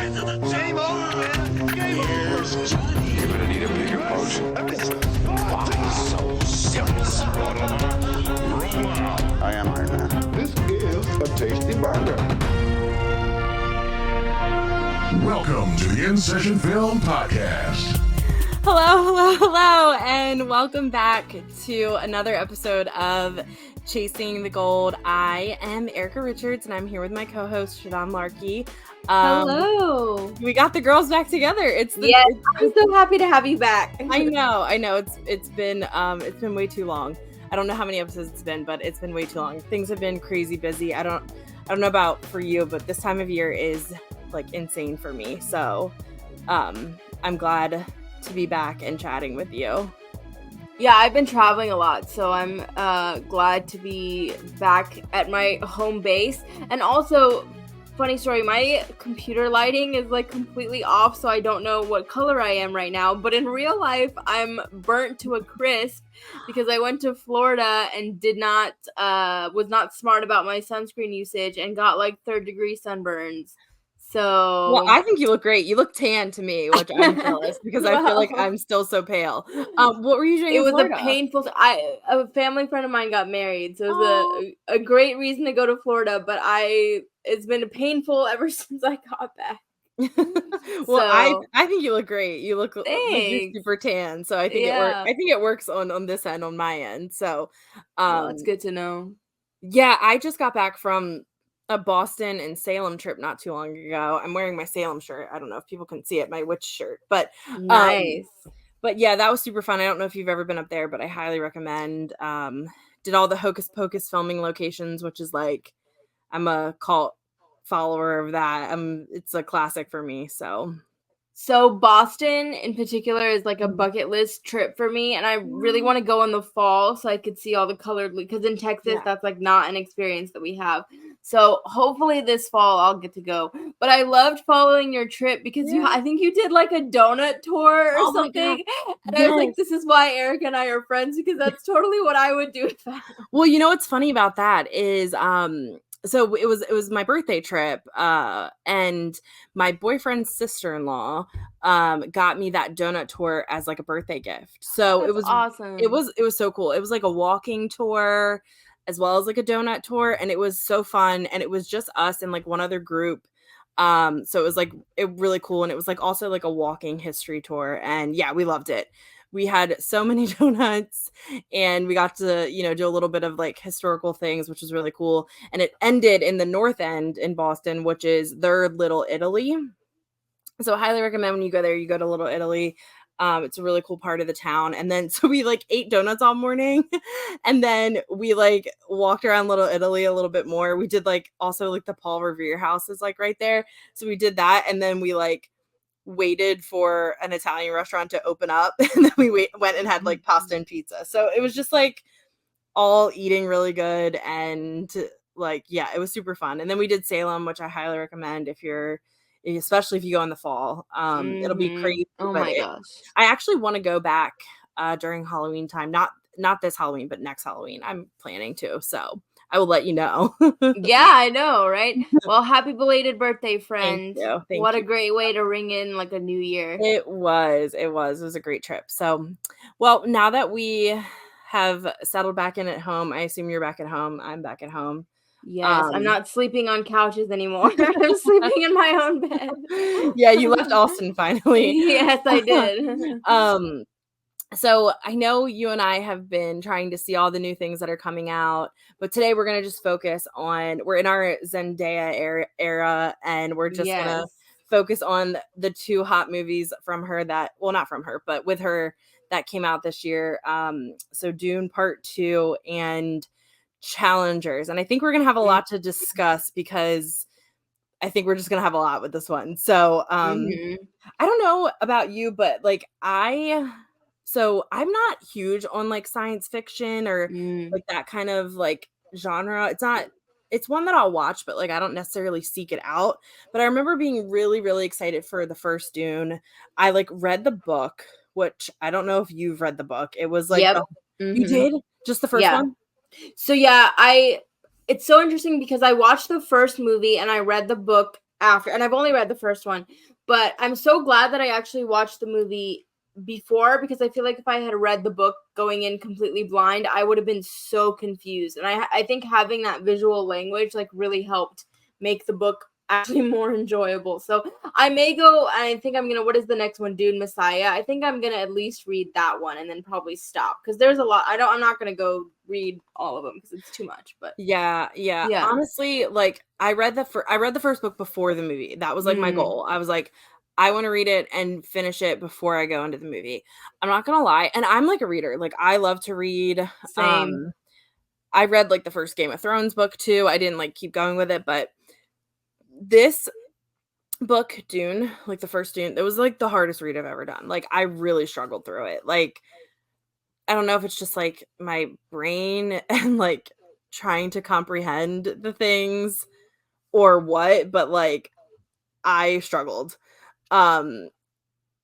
Game over, man. Game over. Johnny. You're gonna need a bigger boat. Why so serious? Roll out. I am Iron Man. This is a tasty burger. Welcome to the In Session Film Podcast. Hello, and welcome back to another episode of Chasing the Gold. I am Erica Richards, and I'm here with my co-host, Shadan Larkey. Hello. We got the girls back together. I'm so happy to have you back. I know. It's been way too long. I don't know how many episodes it's been, but it's been way too long. Things have been crazy busy. I don't know about for you, but this time of year is like insane for me. So, I'm glad to be back and chatting with you. Yeah, I've been traveling a lot, so I'm glad to be back at my home base. And also, funny story, my computer lighting is like completely off, so I don't know what color I am right now. But in real life, I'm burnt to a crisp because I went to Florida and was not smart about my sunscreen usage and got like third-degree sunburns. So, well, I think you look great. You look tan to me, which I'm jealous because I feel like I'm still so pale. What were you doing? It in was Florida? a painful. A family friend of mine got married, so it was a great reason to go to Florida. But it's been painful ever since I got back. Well, I think you look great. You look like you're super tan, so I think it works on this end, on my end. So, it's good to know. Yeah, I just got back from a Boston and Salem trip not too long ago. I'm wearing my Salem shirt. I don't know if people can see it, my witch shirt, but nice. But yeah, that was super fun. I don't know if you've ever been up there, but I highly recommend. Did all the Hocus Pocus filming locations, which is like, I'm a cult follower of that. It's a classic for me. So Boston in particular is like a bucket list trip for me, and I really want to go in the fall so I could see all the colored, because in Texas that's like not an experience that we have. So hopefully this fall I'll get to go. But I loved following your trip because I think you did like a donut tour or something. And I was like, this is why Erica and I are friends, because that's totally what I would do. Well, you know what's funny about that is so it was my birthday trip, and my boyfriend's sister-in-law got me that donut tour as like a birthday gift. So it was awesome. It was so cool. It was like a walking tour as well as like a donut tour, and it was so fun, and it was just us and like one other group. So it was like really cool, and it was like also like a walking history tour, and yeah, we loved it. We had so many donuts, and we got to, do a little bit of like historical things, which was really cool. And it ended in the North End in Boston, which is their Little Italy. So I highly recommend when you go there, you go to Little Italy. It's a really cool part of the town. And then, so we like ate donuts all morning, and then we like walked around Little Italy a little bit more. We did like also like the Paul Revere house is like right there. So we did that. And then we like waited for an Italian restaurant to open up, and then we went and had like pasta and pizza. So it was just like all eating really good, and like, yeah, it was super fun. And then we did Salem, which I highly recommend especially if you go in the fall. It'll be crazy. Oh my gosh. I actually want to go back during Halloween time. Not this Halloween, but next Halloween. I'm planning to, so I will let you know. Yeah, I know, right? Well, happy belated birthday, friend. Thank you. What a great way to ring in like a new year. It was a great trip. So, well, now that we have settled back in at home, I assume you're back at home. I'm back at home. Yes, I'm not sleeping on couches anymore. I'm sleeping in my own bed. Yeah, you left Austin finally. Yes, I did. So I know you and I have been trying to see all the new things that are coming out, but today we're going to just focus on, we're in our Zendaya era, and we're just going to focus on the two hot movies from her not from her, but with her, that came out this year. So Dune Part 2 and Challengers. And I think we're going to have a lot to discuss, because I think we're just going to have a lot with this one. So I don't know about you, but like So I'm not huge on like science fiction or like that kind of like genre. It's one that I'll watch, but like I don't necessarily seek it out. But I remember being really, really excited for the first Dune. I like read the book, which I don't know if you've read the book. It was like, you did? Just the first one? So yeah, it's so interesting because I watched the first movie and I read the book after, and I've only read the first one, but I'm so glad that I actually watched the movie before, because I feel like if I had read the book going in completely blind, I would have been so confused. And I think having that visual language like really helped make the book actually more enjoyable. So I may go, I think I'm gonna, what is the next one, Dune Messiah? I think I'm gonna at least read that one and then probably stop, because there's a lot. I'm not gonna go read all of them because it's too much. But Yeah. Honestly, like I read the first book before the movie. That was like my goal. I was like, I want to read it and finish it before I go into the movie. I'm not gonna lie, and I'm like a reader. Like I love to read. Same. I read like the first Game of Thrones book too. I didn't like keep going with it, but this book, Dune, like the first Dune, it was like the hardest read I've ever done. Like I really struggled through it. Like I don't know if it's just like my brain and like trying to comprehend the things or what, but like I struggled. Um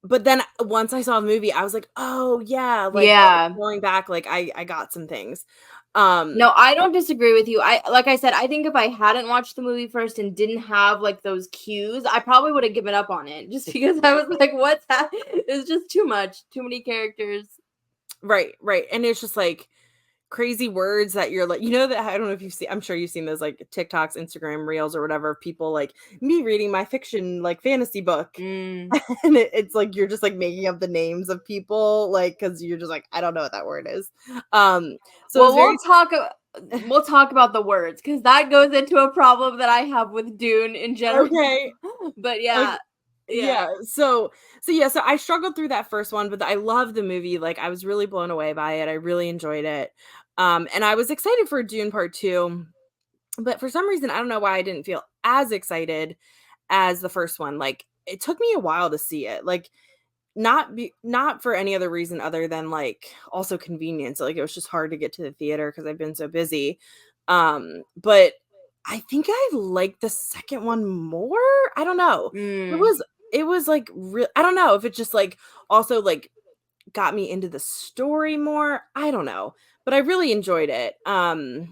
but then once I saw the movie, I was like, "Oh yeah, like Yeah. going back, like I got some things." No, I don't disagree with you. Like I said, I think if I hadn't watched the movie first and didn't have like those cues, I probably would have given up on it, just because I was like, what's that? It's just too much, too many characters. Right. And it's just like crazy words that you're like, that I don't know if you've seen, I'm sure you've seen those like TikToks, Instagram reels or whatever, people like me reading my fiction like fantasy book. And it's like you're just like making up the names of people, like, because you're just like, I don't know what that word is. So Well, it's very we'll talk about the words, because that goes into a problem that I have with Dune in general. okay. But yeah. Yeah. So I struggled through that first one, but I love the movie. Like I was really blown away by it. I really enjoyed it. And I was excited for Dune Part 2, but for some reason I don't know why I didn't feel as excited as the first one. Like it took me a while to see it. Like not for any other reason other than like also convenience. Like it was just hard to get to the theater because I've been so busy. But I think I liked the second one more. I don't know. It was like I don't know if it just like also like got me into the story more. I don't know, but I really enjoyed it. So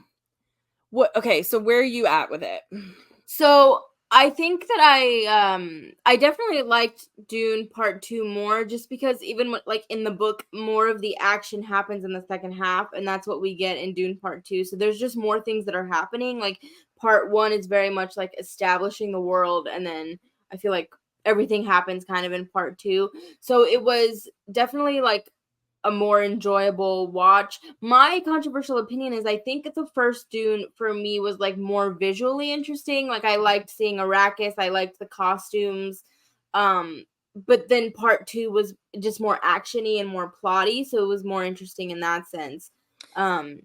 where are you at with it? So I think that I definitely liked Dune Part 2 more, just because even like in the book, more of the action happens in the second half, and that's what we get in Dune Part 2. So there's just more things that are happening. Like Part 1 is very much like establishing the world, and then I feel like everything happens kind of in Part 2. So it was definitely like a more enjoyable watch. My controversial opinion is I think the first Dune for me was like more visually interesting. Like I liked seeing Arrakis, I liked the costumes. But then part 2 was just more actiony and more plotty, so it was more interesting in that sense.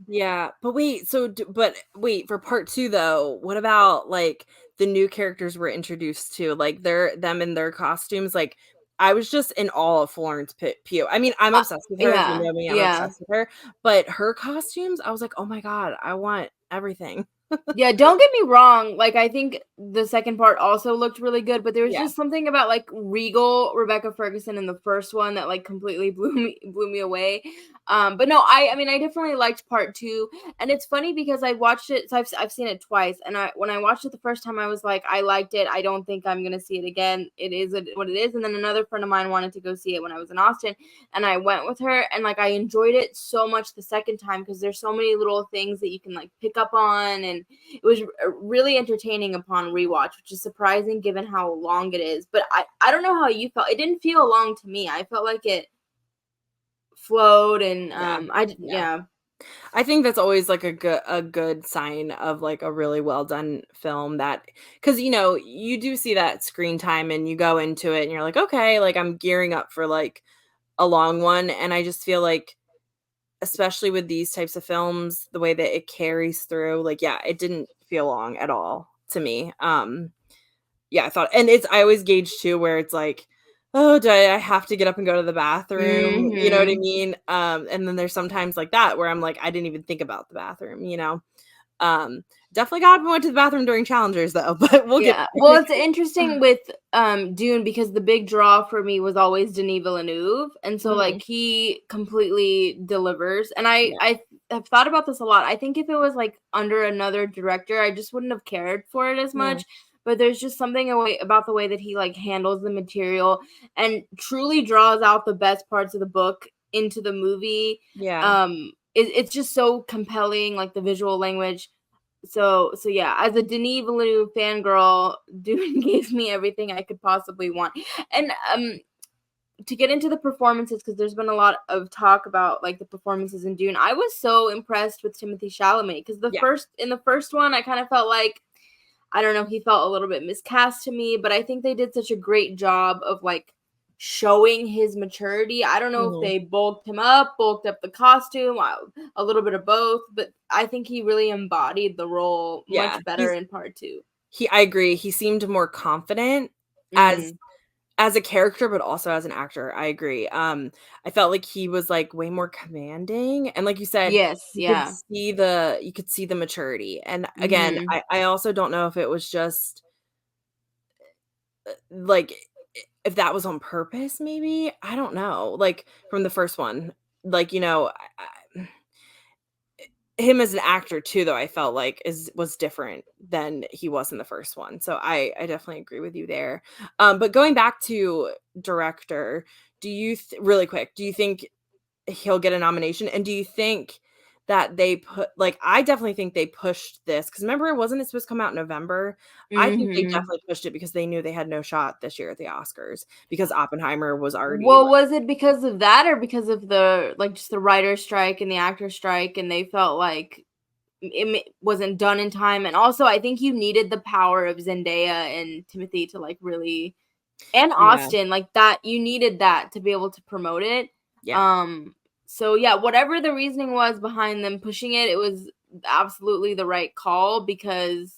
Yeah, but wait, for part 2 though, what about like the new characters we're introduced to, like them in their costumes? Like I was just in awe of Florence Pugh. I mean, I'm obsessed with her. If you know me, I'm obsessed with her. But her costumes, I was like, oh my god, I want everything. Yeah, don't get me wrong. Like, I think the second part also looked really good, but there was just something about like regal Rebecca Ferguson in the first one that like completely blew me away. But no, I mean, I definitely liked part 2, and it's funny because I watched it. So I've seen it twice, and when I watched it the first time, I was like, I liked it. I don't think I'm gonna see it again. It is what it is. And then another friend of mine wanted to go see it when I was in Austin, and I went with her, and like I enjoyed it so much the second time because there's so many little things that you can like pick up on, and it was really entertaining upon rewatch, which is surprising given how long it is. But I don't know how you felt. It didn't feel long to me. I felt like it flowed, and I think that's always like a good sign of like a really well done film, that because you do see that screen time and you go into it and you're like, okay, like I'm gearing up for like a long one. And I just feel like, especially with these types of films, the way that it carries through, like, yeah, it didn't feel long at all to me. I thought, and I always gauge too, where it's like, oh, do I have to get up and go to the bathroom? You know what I mean? And then there's sometimes like that where I'm like, I didn't even think about the bathroom, definitely got up and went to the bathroom during Challengers though, but we'll get. Well, it's interesting with Dune because the big draw for me was always Denis Villeneuve, and so like he completely delivers. And I have thought about this a lot. I think if it was like under another director, I just wouldn't have cared for it as much. but there's just something about the way that he like handles the material and truly draws out the best parts of the book into the movie. Yeah. It's just so compelling, like the visual language. So yeah, as a Denis Villeneuve fangirl, Dune gave me everything I could possibly want. And to get into the performances, because there's been a lot of talk about like the performances in Dune, I was so impressed with Timothée Chalamet, because in the first one I kind of felt like, I don't know, he felt a little bit miscast to me, but I think they did such a great job of like showing his maturity. I don't know if they bulked him up, bulked up the costume, a little bit of both, but I think he really embodied the role much better in part 2. I agree. He seemed more confident as a character, but also as an actor. I agree. I felt like he was like way more commanding, and like you said, Yes, yeah. you could see the maturity. And again, I also don't know if it was just like if that was on purpose, maybe. I don't know. Like from the first one, like, him as an actor too, though, I felt like was different than he was in the first one. So I definitely agree with you there. But going back to director, do you really quick, do you think he'll get a nomination? And do you think that they put like I definitely think they pushed this because remember, wasn't it supposed to come out in November? I think they definitely pushed it because they knew they had no shot this year at the Oscars because Oppenheimer was already Well, was it because of that or because of the like just the writer's strike and the actor strike, and they felt like it wasn't done in time? And also, I think you needed the power of Zendaya and Timothy to like really, and Austin, like that. You needed that to be able to promote it. Yeah. So yeah, whatever the reasoning was behind them pushing it, it was absolutely the right call, because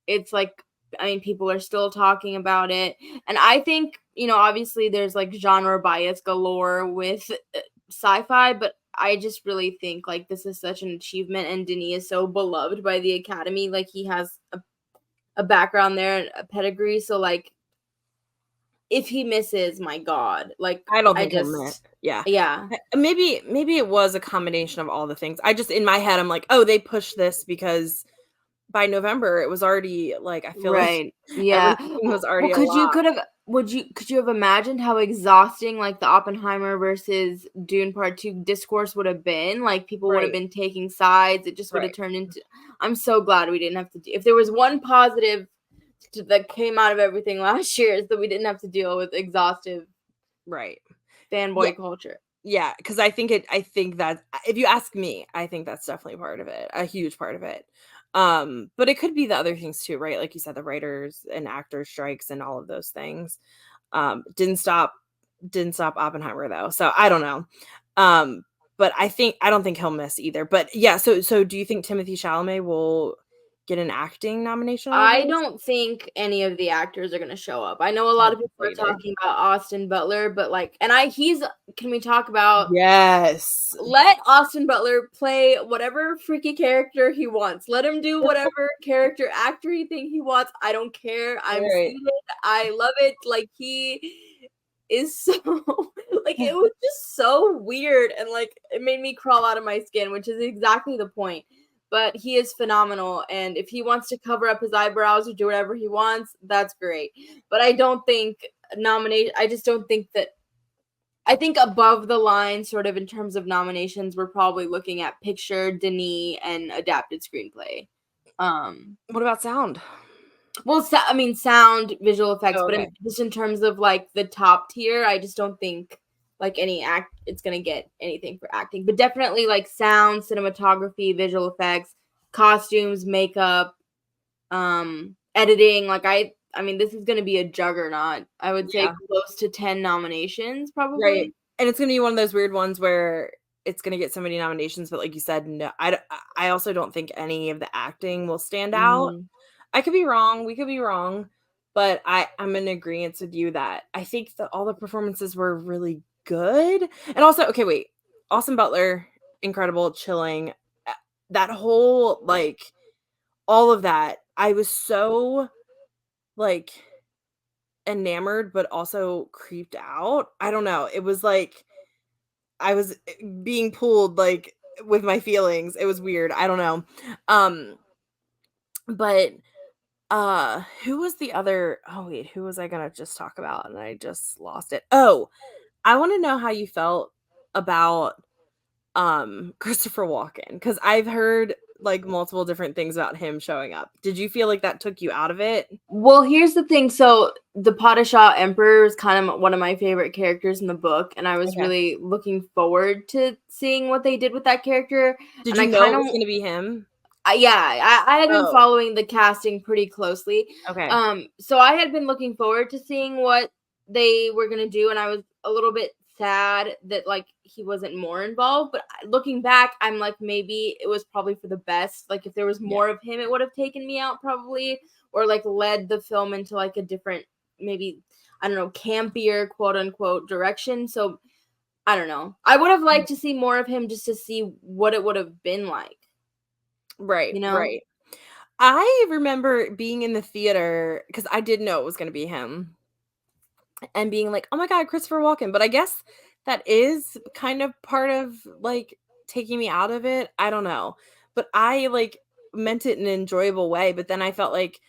it's like, I mean, people are still talking about it. And I think, obviously there's like genre bias galore with sci-fi, but I just really think like this is such an achievement, and Denis is so beloved by the Academy. Like he has a background there, a pedigree. So like if he misses, my God, like I don't think he'll miss. Yeah. Yeah. Maybe it was a combination of all the things. I just in my head I'm like, "Oh, they pushed this because by November it was already like I feel like Yeah. everything was already Well, a lot." could you have imagined how exhausting like the Oppenheimer versus Dune Part 2 discourse would have been? Like people would have been taking sides. It just would have turned into, I'm so glad we didn't have to if there was one positive that came out of everything last year, is that we didn't have to deal with exhaustive fanboy culture. Yeah, because I think that if you ask me, I think that's definitely part of it, a huge part of it. But it could be the other things too, right? Like you said, the writers and actors strikes and all of those things. Didn't stop Oppenheimer though. So I don't know. But I don't think he'll miss either. But yeah, so do you think Timothée Chalamet will get an acting nomination on I this? don't think any of the actors are going to show up. I know a lot of people are talking about Austin Butler, but like, can we talk about, yes, let Austin Butler play whatever freaky character he wants. Let him do whatever character actory thing he wants. I don't care. I'm seated. I love it. Like he is so like, it was just so weird, and like it made me crawl out of my skin, which is exactly the point. But he is phenomenal, and if he wants to cover up his eyebrows or do whatever he wants, that's great. But I don't think I just don't think that. I think above the line, sort of in terms of nominations, we're probably looking at picture, Denis, and adapted screenplay. What about sound? Well, I mean, sound, visual effects, Oh, but okay. just in terms of like the top tier, I just don't think like it's gonna get anything for acting. But definitely like sound, cinematography, visual effects, costumes, makeup, editing. Like I mean, this is gonna be a juggernaut. I would say close to 10 nominations, probably. Right. And it's gonna be one of those weird ones where it's gonna get so many nominations, but like you said, no, I also don't think any of the acting will stand out. I could be wrong. We could be wrong, but I'm in agreement with you that I think that all the performances were really good. And also, okay, wait, Austin Butler, incredible, chilling, that whole like all of that. I was so like enamored, but also creeped out. I don't know. It was like I was being pulled like with my feelings. It was weird. I don't know. But Who was the other oh wait, who was I gonna just talk about and I just lost it? Oh, I wanna know how you felt about Christopher Walken, because I've heard like multiple different things about him showing up. Did you feel like that took you out of it? Well, here's the thing. So the Padishah Emperor is kind of one of my favorite characters in the book, and I was Okay. really looking forward to seeing what they did with that character. Did And you I know kind it of, was gonna be him? I had been Oh, following the casting pretty closely. okay. So I had been looking forward to seeing what they were gonna do, and I was a little bit sad that like he wasn't more involved. But looking back, I'm like maybe it was probably for the best. Like if there was Yeah. more of him, it would have taken me out probably, or like led the film into like a different, maybe I don't know, campier quote unquote direction. So I don't know. I would have liked to see more of him just to see what it would have been like. Right, You know? right. I remember being in the theater because I did know it was gonna be him and being like, "Oh my god, Christopher Walken." But I guess that is kind of part of like taking me out of it. I don't know. But I like meant it in an enjoyable way, but then I felt like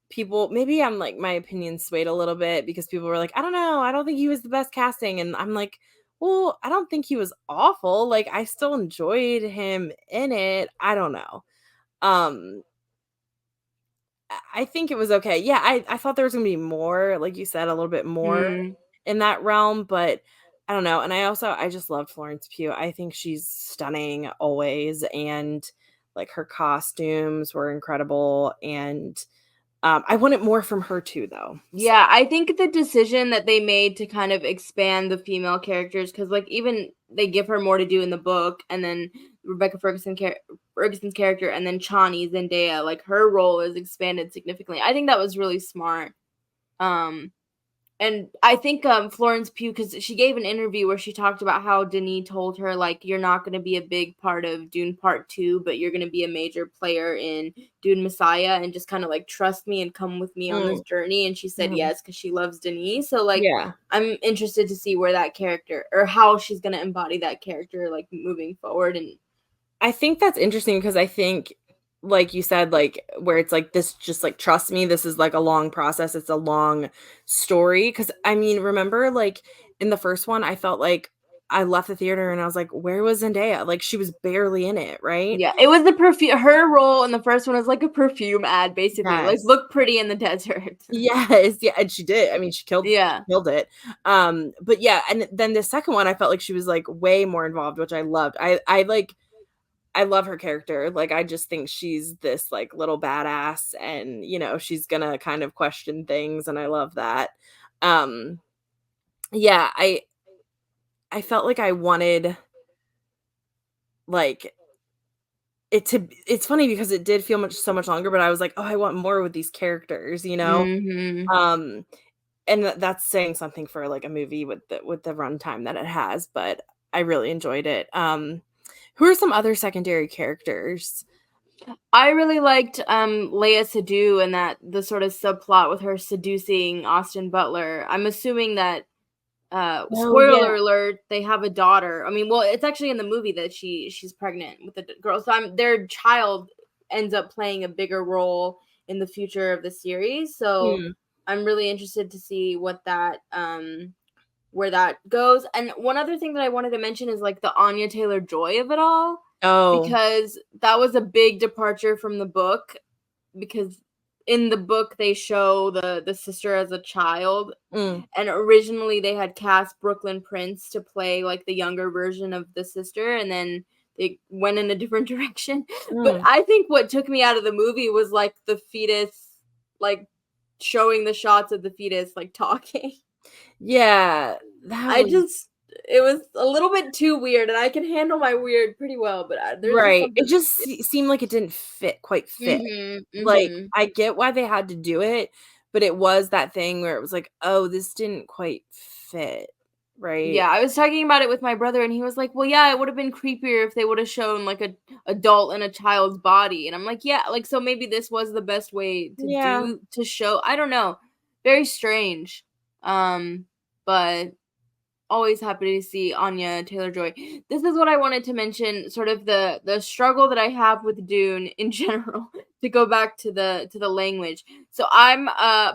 people maybe I'm like my opinion swayed a little bit because people were like, "I don't know. I don't think he was the best casting." And I'm like, "Well, I don't think he was awful. Like I still enjoyed him in it. I don't know." Um I think it was okay. Yeah, I thought there was gonna be more, like you said, a little bit more Mm. in that realm, but I don't know. And I just loved Florence Pugh. I think she's stunning always, and like her costumes were incredible, and I wanted more from her too, though. So Yeah, I think the decision that they made to kind of expand the female characters, because like even they give her more to do in the book, and then Ferguson's character, and then Chani Zendaya, like her role is expanded significantly. I think that was really smart. Um, And I think Florence Pugh, because she gave an interview where she talked about how Denis told her like you're not going to be a big part of Dune Part 2, but you're going to be a major player in Dune Messiah, and just kind of like trust me and come with me on this mm, journey. And she said mhm. yes because she loves Denis. So like Yeah. I'm interested to see where that character, or how she's going to embody that character like moving forward. And I think that's interesting because I think, like you said, like where it's like this, just like trust me, this is like a long process. It's a long story. Because I mean, remember, like in the first one, I felt like I left the theater and I was like, where was Zendaya? Like she was barely in it, right? yeah, it was the perfume. Her role in the first one was like a perfume ad, basically. Like Yes. look pretty in the desert. Yes, yeah, and she did. I mean, she Yeah. killed it. But yeah, and then the second one, I felt like she was like way more involved, which I loved. I love her character. Like, I just think she's this like little badass and, she's gonna kind of question things and I love that. Um, yeah, I felt like I wanted like it's funny because it did feel so much longer, but I was like, "Oh, I want more with these characters," you know? Mhm. Um, and that's saying something for like a movie with the runtime that it has, but I really enjoyed it. Who are some other secondary characters? I really liked Leia Sadu, and that the sort of subplot with her seducing Austin Butler. I'm assuming that Oh, yeah. spoiler alert, they have a daughter. I mean, well, it's actually in the movie that she's pregnant with the girl. So their child ends up playing a bigger role in the future of the series. So Hmm. I'm really interested to see what that where that goes. And one other thing that I wanted to mention is like the Anya Taylor-Joy of it all, Oh. because that was a big departure from the book, because in the book they show the sister as a child, Mm, and originally they had cast Brooklyn Prince to play like the younger version of the sister, and then they went in a different direction. But mm. I think what took me out of the movie was like the fetus, like showing the shots of the fetus like talking. Yeah, that I was just it was a little bit too weird, and I can handle my weird pretty well, but there's just right. It something. just seemed like it didn't quite fit. Mhm, Like, mhm. I get why they had to do it, but it was that thing where it was like, "Oh, this didn't quite fit." Right? Yeah, I was talking about it with my brother, and he was like, "Well, yeah, it would have been creepier if they would have shown like a adult in a child's body." And I'm like, "Yeah, like so maybe this was the best way Yeah. to show. I don't know, very strange." Um, but always happy to see Anya Taylor-Joy. This is what I wanted to mention, sort of the struggle that I have with Dune in general, to go back to the language. So I'm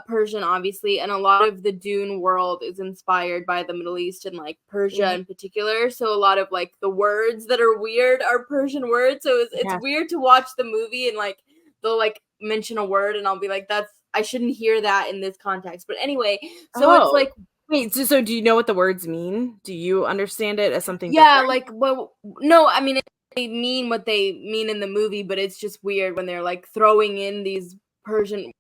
Persian, obviously, and a lot of the Dune world is inspired by the Middle East and like Persia in particular. So a lot of like the words that are weird are Persian words. So it's weird to watch the movie and like they'll like mention a word and I'll be like, I shouldn't hear that in this context. But anyway, so it's like, wait, so do you know what the words mean? Do you understand it as something yeah, different? like, well, no, I mean, they mean what they mean in the movie, but it's just weird when they're like throwing in these Persian,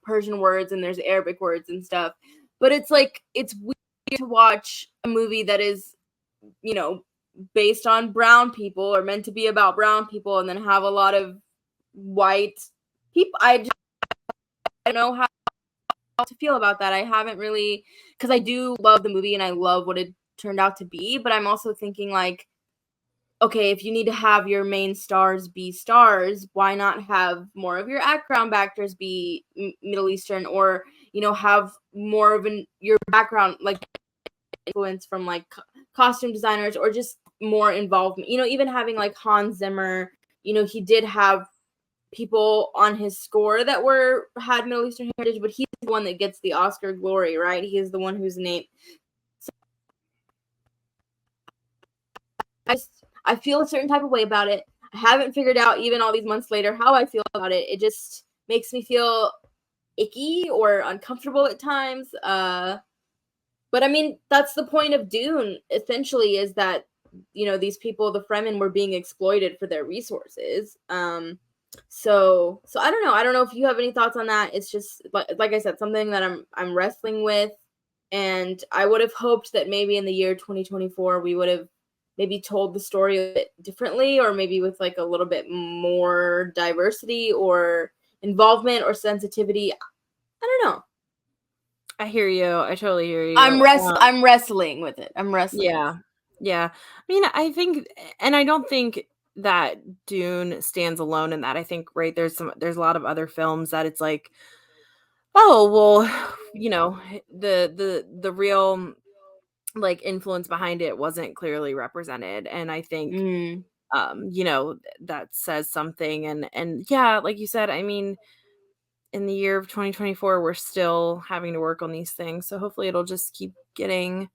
Persian words and there's Arabic words and stuff. But it's like, it's weird to watch a movie that is, based on brown people or meant to be about brown people and then have a lot of white people. I don't know how to feel about that. I haven't really, because I do love the movie and I love what it turned out to be, but I'm also thinking like, okay, if you need to have your main stars be stars, why not have more of your background actors be Middle Eastern, or have more of your background like influence from like costume designers or just more involvement. Even having like Hans Zimmer, he did have people on his score that had Middle Eastern heritage, but he's the one that gets the Oscar glory, right? He is the one whose name. So I feel a certain type of way about it. I haven't figured out, even all these months later, how I feel about it. It just makes me feel icky or uncomfortable at times. But I mean, that's the point of Dune, essentially, is that, these people, the Fremen, were being exploited for their resources. So I don't know. I don't know if you have any thoughts on that. It's just like I said, something that I'm wrestling with, and I would have hoped that maybe in the year 2024 we would have maybe told the story a bit differently, or maybe with like a little bit more diversity or involvement or sensitivity. I don't know. I hear you. I totally hear you. I'm wrestling with it. I'm wrestling. Yeah. I mean, I think, and I don't think that Dune stands alone in that. I think, right, there's a lot of other films that it's like, oh, well, the real like influence behind it wasn't clearly represented. And I think that says something. And yeah, like you said, I mean, in the year of 2024, we're still having to work on these things. So hopefully it'll just keep getting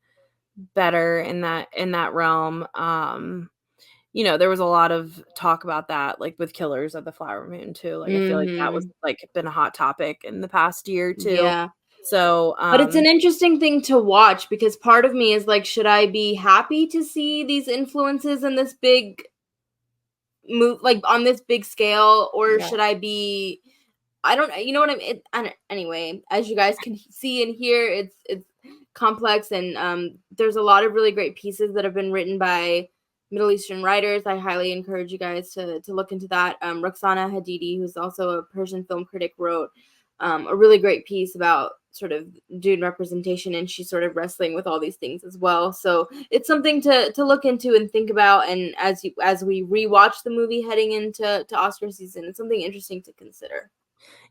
better in that realm. There was a lot of talk about that, like with Killers of the Flower Moon too. Like I feel like that was like been a hot topic in the past year too. Yeah. So but it's an interesting thing to watch, because part of me is like, should I be happy to see these influences in this big move, like on this big scale, or should I be, I don't, what I mean? Anyway, as you guys can see and hear, it's complex, and there's a lot of really great pieces that have been written by Middle Eastern writers. I highly encourage you guys to look into that. Roxana Hadidi, who's also a Persian film critic, wrote a really great piece about sort of Dune representation, and she's sort of wrestling with all these things as well. So it's something to look into and think about. And as we rewatch the movie heading into Oscar season, it's something interesting to consider.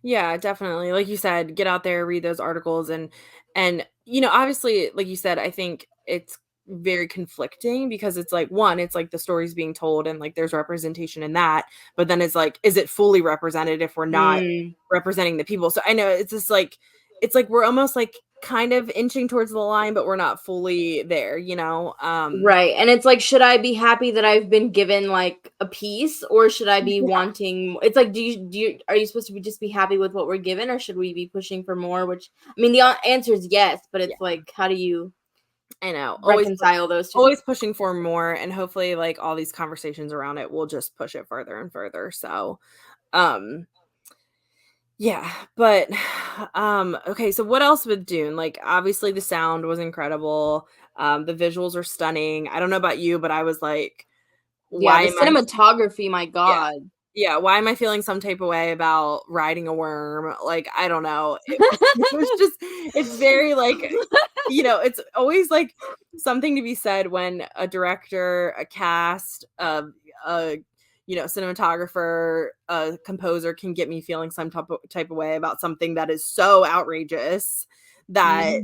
Yeah, definitely. Like you said, get out there, read those articles, and obviously, like you said, I think it's very conflicting, because it's like, one, it's like the story's being told and like there's representation in that, but then it's like, is it fully represented if we're not representing the people? So I know it's just like, it's like we're almost like kind of inching towards the line, but we're not fully there, right. And it's like, should I be happy that I've been given like a piece, or should I be wanting, it's like, are you supposed to just be happy with what we're given, or should we be pushing for more? Which, I mean, the answer is yes, but it's like, how do you reconcile those two? Always pushing for more, and hopefully like all these conversations around it will just push it further and further. So yeah, but okay, so what else with Dune? Like obviously the sound was incredible. The visuals are stunning. I don't know about you, but I was like, why the cinematography, my God. Yeah, why am I feeling some type of way about riding a worm? Like, I don't know. It was just, it's very like, it's always like something to be said when a director, a cast, a cinematographer, a composer can get me feeling some type of way about something that is so outrageous that,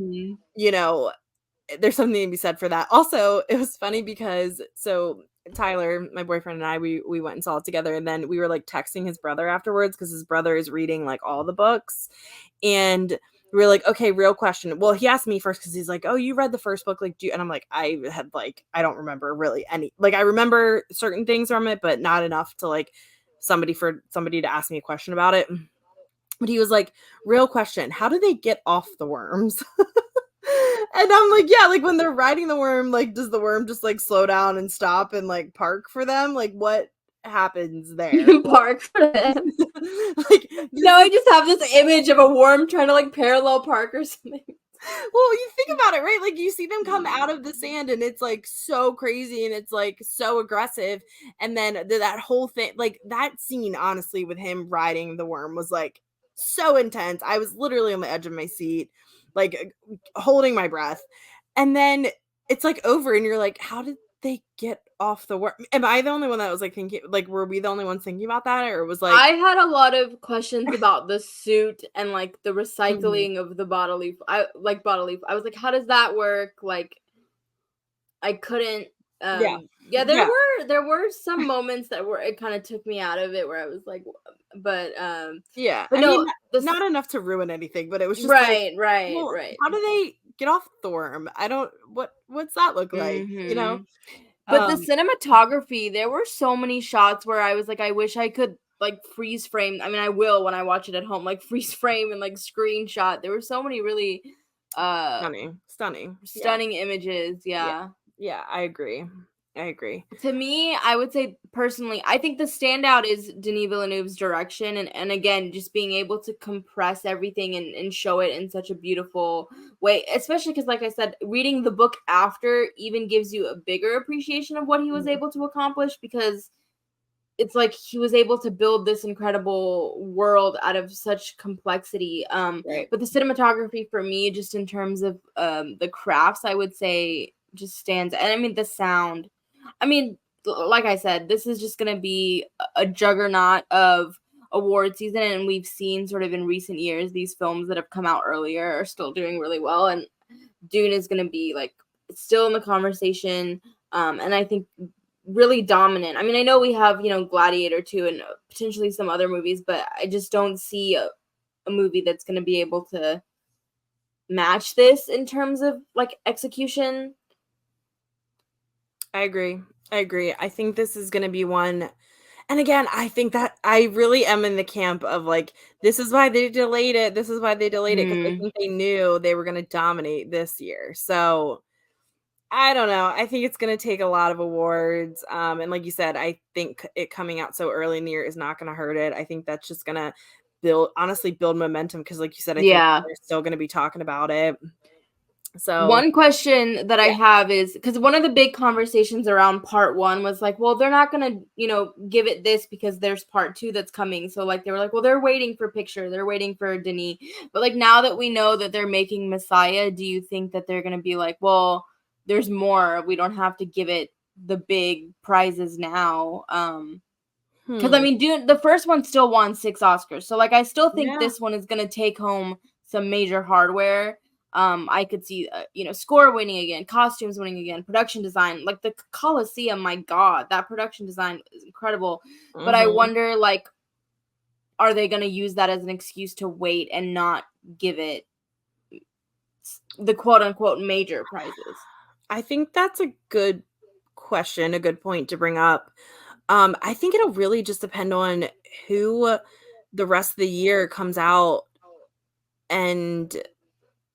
there's something to be said for that. Also, it was funny because so Tyler, my boyfriend, and I, we went and saw it together, and then we were like texting his brother afterwards because his brother is reading like all the books, and we were like, okay, real question. Well, he asked me first because he's like, oh, you read the first book, like, do you? And I'm like, I don't remember really any, like, I remember certain things from it, but not enough to like somebody to ask me a question about it. But he was like, real question, how do they get off the worms? And I'm like, yeah, like when they're riding the worm, like does the worm just like slow down and stop and like park for them? Like what happens there? Park for them. Like No, I just have this image of a worm trying to like parallel park or something. well, you think about it, right? Like you see them come out of the sand and it's like so crazy and it's like so aggressive. And then that whole thing, like that scene, honestly, with him riding the worm was like so intense. I was literally on the edge of my seat, like holding my breath. And then it's like over and you're like, how did they get off the worm? Am I the only one that was like thinking, like, were we the only ones thinking about that? Or it was like, I had a lot of questions about the suit and like the Mhm. recycling of the bodily. I was like, how does that work? Like, I couldn't. Yeah. There were some moments that were it kind of took me out of it where I was like, but Yeah. but I no, mean, the not enough to ruin anything, but it was just like, right. well, how do they get off the worm? I don't, what's that look like? You know? Mhm. But the Um, cinematography, there were so many shots where I was like, I wish I could like freeze frame. I mean, I will when I watch it at home, like freeze frame and like screenshot. There were so many really stunning. Yeah. stunning images. Yeah. Yeah, I agree. To me, I would say personally, I think the standout is Denis Villeneuve's direction and again, just being able to compress everything and show it in such a beautiful way, especially because, like I said, reading the book after even gives you a bigger appreciation of what he was Mhm. able to accomplish because it's like he was able to build this incredible world out of such complexity. Right. But the cinematography for me, just in terms of the crafts, I would say just stands. And I mean, the sound. I mean, like I said, this is just going to be a juggernaut of award season. And we've seen sort of in recent years, these films that have come out earlier are still doing really well. And Dune is going to be like still in the conversation. And I think really dominant. I mean, I know we have, Gladiator 2 and potentially some other movies, but I just don't see a movie that's going to be able to match this in terms of like execution. I agree. I think this is going to be one. And again, I think that I really am in the camp of like, this is why they delayed it. This is why they delayed it because I think they knew they were going to dominate this year. So I don't know. I think it's going to take a lot of awards. And like you said, I think it coming out so early in the year is not going to hurt it. I think that's just going to build momentum because like you said, I think Yeah. they're still going to be talking about it. So One question that I have is because one of the big conversations around part one was like, well, they're not gonna, give it this because there's part two that's coming. So like they were like, well, they're waiting for picture, they're waiting for Denis. But like now that we know that they're making Messiah, do you think that they're gonna be like, well, there's more. We don't have to give it the big prizes now. Because I mean, Dune, the first one still won 6 Oscars, so like I still think this one is gonna take home some major hardware. I could see, score winning again, costumes winning again, production design, like the Colosseum. My God, that production design is incredible. But I wonder, like, are they gonna use that as an excuse to wait and not give it the quote unquote major prizes? I think that's a good question, a good point to bring up. I think it'll really just depend on who the rest of the year comes out and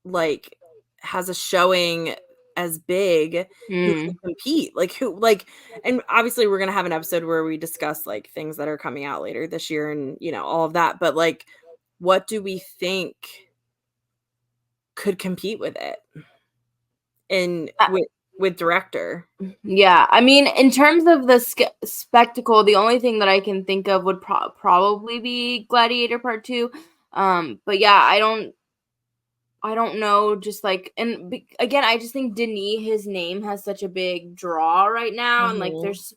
like has a showing as big who can compete. Like who like and obviously we're gonna have an episode where we discuss like things that are coming out later this year and all of that. But like what do we think could compete with it? And with director. Yeah, I mean, in terms of the spectacle, the only thing that I can think of would probably be Gladiator Part 2. But yeah, I don't know, just like, and again, I just think Denis, his name has such a big draw right now, and like, there's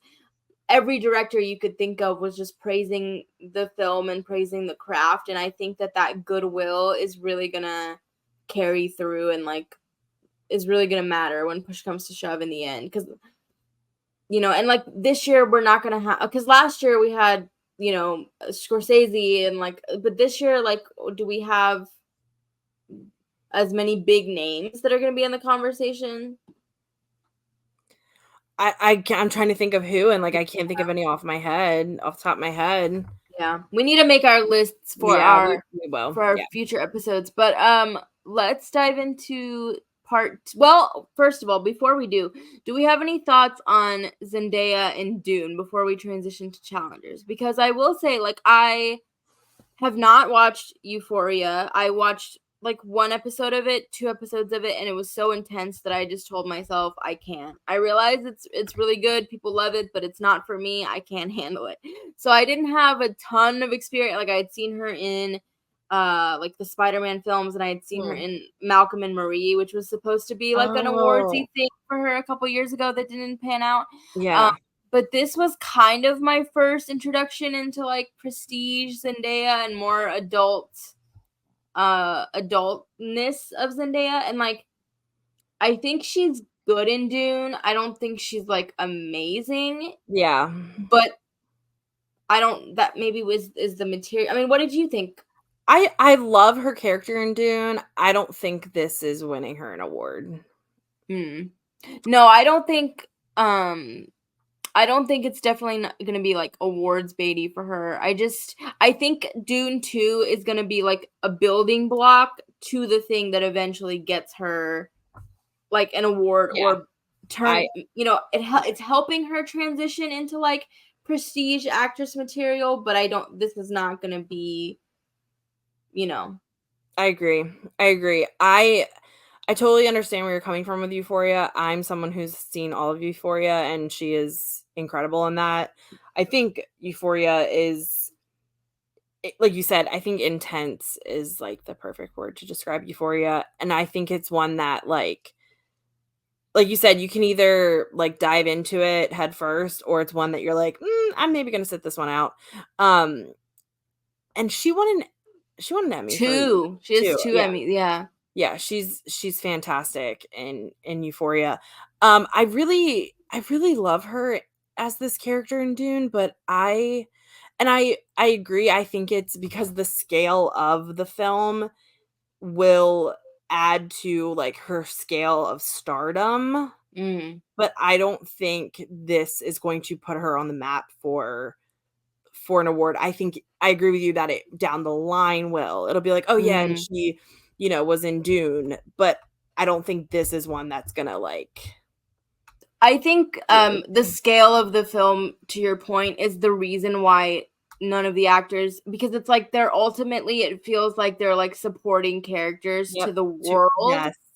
every director you could think of was just praising the film and praising the craft, and I think that goodwill is really gonna carry through and like is really gonna matter when push comes to shove in the end, because and like this year we're not gonna have, because last year we had Scorsese and like, but this year, like, do we have as many big names that are gonna be in the conversation? I'm trying to think of who, and like I can't think of any off the top of my head. Yeah, we need to make our lists for we will. for our future episodes. But let's dive into well, first of all, before we do we have any thoughts on Zendaya and Dune before we transition to challengers? Because I will say, like, I have not watched Euphoria. I watched like 1 episode of it, 2 episodes of it, and it was so intense that I just told myself I can't. I realize it's really good, people love it, but it's not for me. I can't handle it. So I didn't have a ton of experience. Like, I had seen her in like the Spider-Man films, and I had seen her in Malcolm and Marie, which was supposed to be like an awardsy thing for her a couple years ago that didn't pan out. Yeah. But this was kind of my first introduction into like prestige Zendaya and more adultness of Zendaya, and like I think she's good in Dune. I don't think she's like amazing. Yeah. But that maybe is the material. I mean, what did you think? I love her character in Dune. I don't think this is winning her an award. No, I don't think it's definitely not going to be like awards baity for her. I think Dune 2 is going to be like a building block to the thing that eventually gets her like an award or turn. It's helping her transition into like prestige actress material, but this is not going to be, I agree. I totally understand where you're coming from with Euphoria. I'm someone who's seen all of Euphoria, and she is incredible in that. I think Euphoria is, like you said, I think intense is like the perfect word to describe Euphoria. And I think it's one that like you said, you can either like dive into it head first, or it's one that you're like, I'm maybe going to sit this one out. And she won an Emmy. She has 2 Emmys. Yeah. Yeah, she's fantastic in Euphoria. I really love her as this character in Dune, but I agree. I think it's because the scale of the film will add to like her scale of stardom. But I don't think this is going to put her on the map for an award. I think I agree with you that it down the line it'll be like, oh yeah, and she was in Dune, but I don't think this is one that's gonna like. I think the scale of the film, to your point, is the reason why none of the actors, because it's like it feels like they're like supporting characters to the world.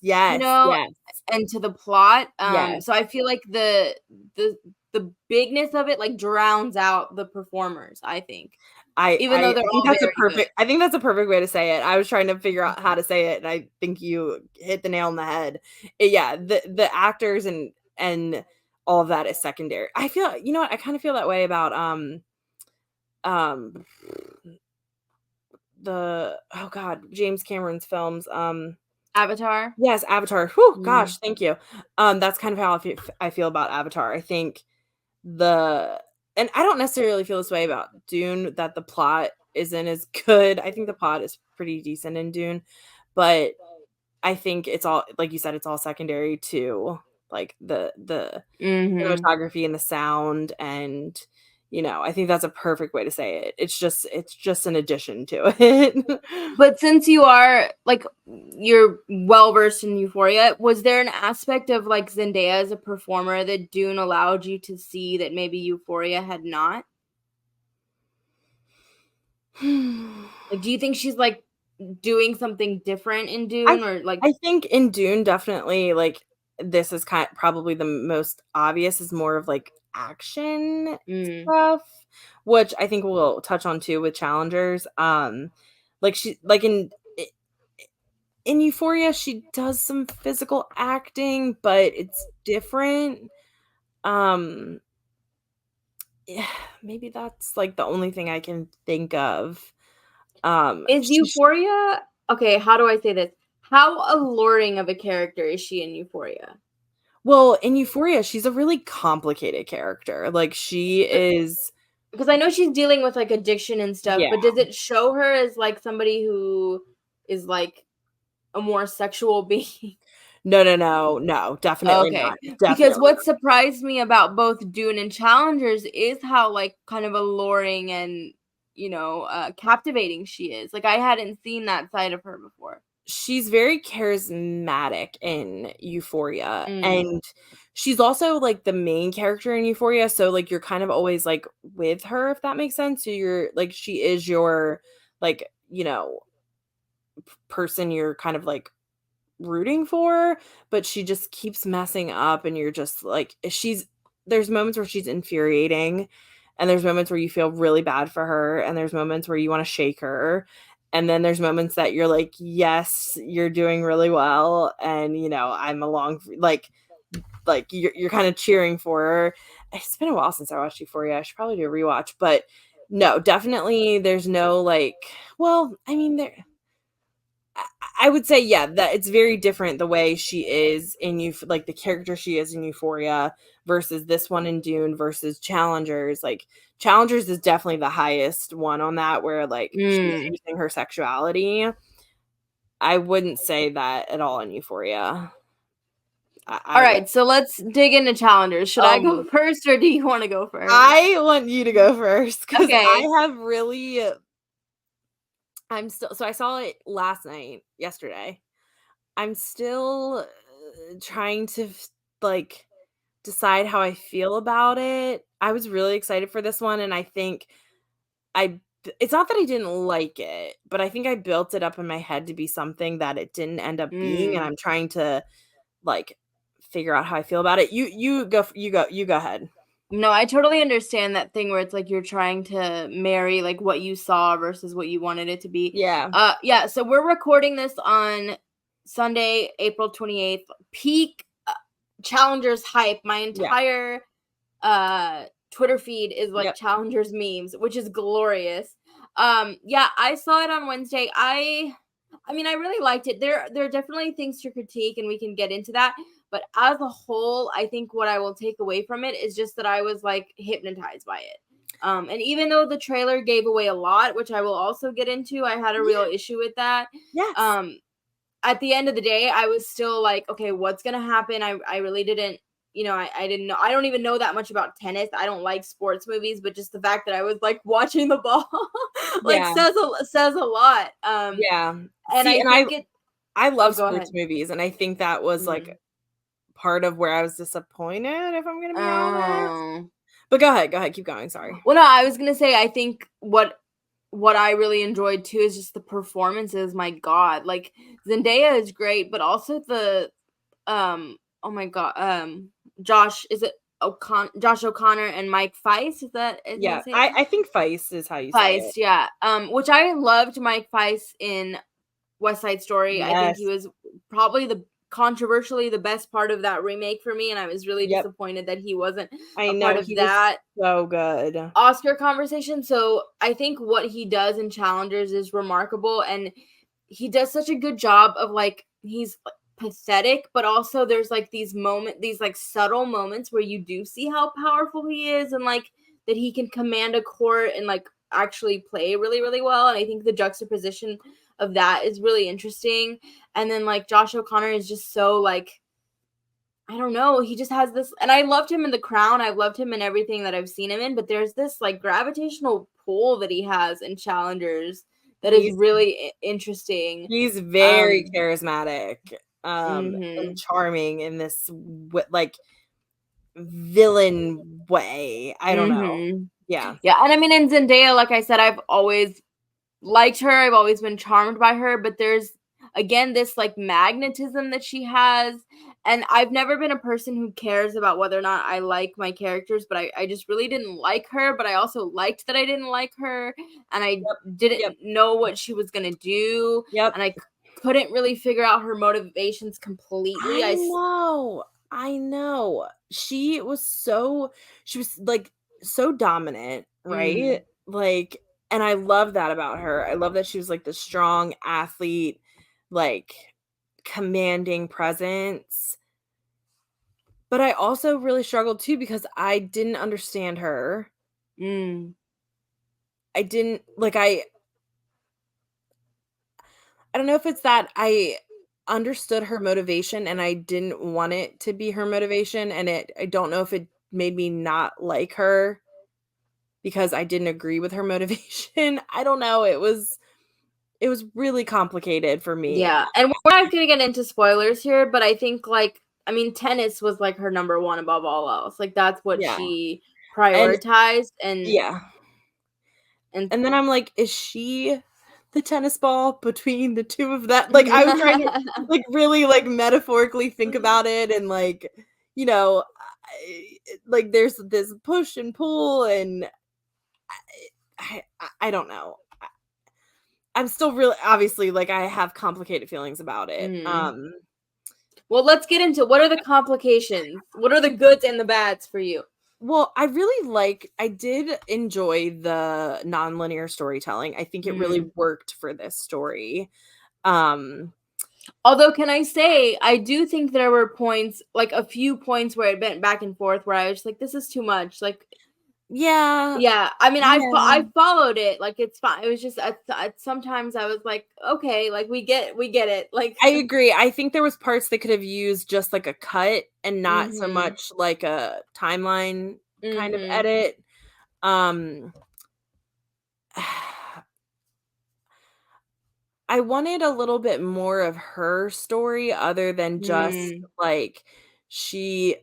Yes. And to the plot. Yes. So I feel like the bigness of it like drowns out the performers, I think. I think that's a perfect way to say it. I was trying to figure out how to say it, and I think you hit the nail on the head. The actors and all of that is secondary. I feel, I kind of feel that way about James Cameron's films. Avatar. Yes, Avatar. Whew, gosh, thank you. That's kind of how I feel about Avatar. I think and I don't necessarily feel this way about Dune, that the plot isn't as good. I think the plot is pretty decent in Dune, but I think it's all, like you said, it's all secondary to like the cinematography and the sound, and I think that's a perfect way to say it. It's just an addition to it. But since you're well versed in Euphoria, was there an aspect of like Zendaya as a performer that Dune allowed you to see that maybe Euphoria had not? Like, do you think she's like doing something different in Dune, or like? I think in Dune, definitely, like, this is probably the most obvious, is more of like action stuff, which I think we'll touch on too with challengers. Like in Euphoria, she does some physical acting, but it's different. Yeah, maybe that's like the only thing I can think of. Is Euphoria, okay, how do I say this? How alluring of a character is she in Euphoria? Well, in Euphoria, she's a really complicated character. Like she is Because I know she's dealing with like addiction and stuff, Yeah. but does it show her as like somebody who is like a more sexual being? No, definitely Okay. not. Because Definitely what not. surprised me about both Dune and Challengers is how like kind of alluring and captivating she is. Like I hadn't seen that side of her before. She's very charismatic in Euphoria, Mm. and she's also, like, the main character in Euphoria, so, like, you're kind of always, like, with her, if that makes sense. So you're like, she is your, like, person you're kind of, like, rooting for, but she just keeps messing up, and you're just like there's moments where she's infuriating, and there's moments where you feel really bad for her, and there's moments where you wanna shake her, and then there's moments that you're like, "Yes, you're doing really well," and, I'm along for you're kinda cheering for her. It's been a while since I watched Euphoria. I should probably do a rewatch, but no, definitely there's no, well, I mean, I would say, yeah, that it's very different the way she is in like the character she is in Euphoria versus this one in Dune versus Challengers. Like Challengers is definitely the highest one on that, where like she's Mm. using her sexuality. I wouldn't say that at all in Euphoria. All right, so let's dig into Challengers. Should I go Um, first or do you want to go first? I want you to go first because Okay. I have really. So I saw it yesterday. I'm still trying to like decide how I feel about it. I was really excited for this one, and I think it's not that I didn't like it, but I think I built it up in my head to be something that it didn't end up being, and Mm. I'm trying to like figure out how I feel about it. You go ahead. No, I totally understand that thing where it's like you're trying to marry like what you saw versus what you wanted it to be. Yeah. Yeah, so we're recording this on Sunday, April 28th. Peak Challengers hype. My entire Twitter feed is like Yep. Challengers memes, which is glorious. Yeah, I saw it on Wednesday. I mean, I really liked it. There are definitely things to critique, and we can get into that. But as a whole, I think what I will take away from it is just that I was like hypnotized by it. And even though the trailer gave away a lot, which I will also get into, I had a real issue with that. Yes. At the end of the day, I was still like, okay, what's gonna happen? I really didn't, I didn't know. I don't even know that much about tennis. I don't like sports movies, but just the fact that I was like watching the ball, like Yeah. says a lot. Yeah. And See, I and think it. I love Go sports ahead. movies, and I think that was like part of where I was disappointed, if I'm gonna be honest. Oh. But go ahead, keep going, sorry. Well, no, I was gonna say I think what I really enjoyed too is just the performances. My God, like Zendaya is great, but also the oh my God, Josh Josh O'Connor and Mike Feist. Is that Yeah, it? I think Feist is how you say Feist, it. yeah. Which I loved Mike Feist in West Side Story. I think Yes. he was probably controversially the best part of that remake for me, and I was really Yep. disappointed that he wasn't I a know, part of he that was so good. Oscar conversation. So I think what he does in Challengers is remarkable, and he does such a good job of like he's pathetic, but also there's like these like subtle moments where you do see how powerful he is, and like that he can command a court and like actually play really, really well. And I think the juxtaposition of that is really interesting. And then like Josh O'Connor is just so like, I don't know, he just has this, and I loved him in The Crown. I've loved him in everything that I've seen him in, but there's this like gravitational pull that he has in Challengers that is really interesting. He's very Um, charismatic, and mhm. charming in this like villain way. I don't know. Mhm. Yeah. Yeah, and I mean in Zendaya, like I said, I've always liked her. I've always been charmed by her, but there's again this like magnetism that she has. And I've never been a person who cares about whether or not I like my characters, but I just really didn't like her. But I also liked that I didn't like her, and I didn't Yep. know what she was gonna do, Yep. and I couldn't really figure out her motivations completely. I know. She was like so dominant, right? Like, and I love that about her. I love that she was like the strong athlete, like commanding presence. But I also really struggled too because I didn't understand her. I didn't like I don't know if it's that I understood her motivation and I didn't want it to be her motivation, and I don't know if it made me not like her because I didn't agree with her motivation. I don't know. It was really complicated for me. Yeah, and we're not gonna get into spoilers here, but I think like I mean tennis was like her number one above all else. Like that's what Yeah. she And prioritized and yeah. and And then I'm like, is she the tennis ball between the two of that? Like I was trying to like really like metaphorically think about it and like, you know, like there's this push and pull and I don't know. I'm still really obviously like I have complicated feelings about it. Well, let's get into what are the complications? What are the goods and the bads for you? Well, I did enjoy the nonlinear storytelling. I think it really worked for this story. Although, can I say, I do think there were points, like a few points where it went back and forth where I was like, this is too much. Like, yeah. yeah, I mean, Yeah. I followed it. Like, it's fine. It was just, sometimes I was like, okay, like, we get it. Like, I agree. I think there was parts they could have used just like a cut and not so much like a timeline kind of edit. I wanted a little bit more of her story other than just like she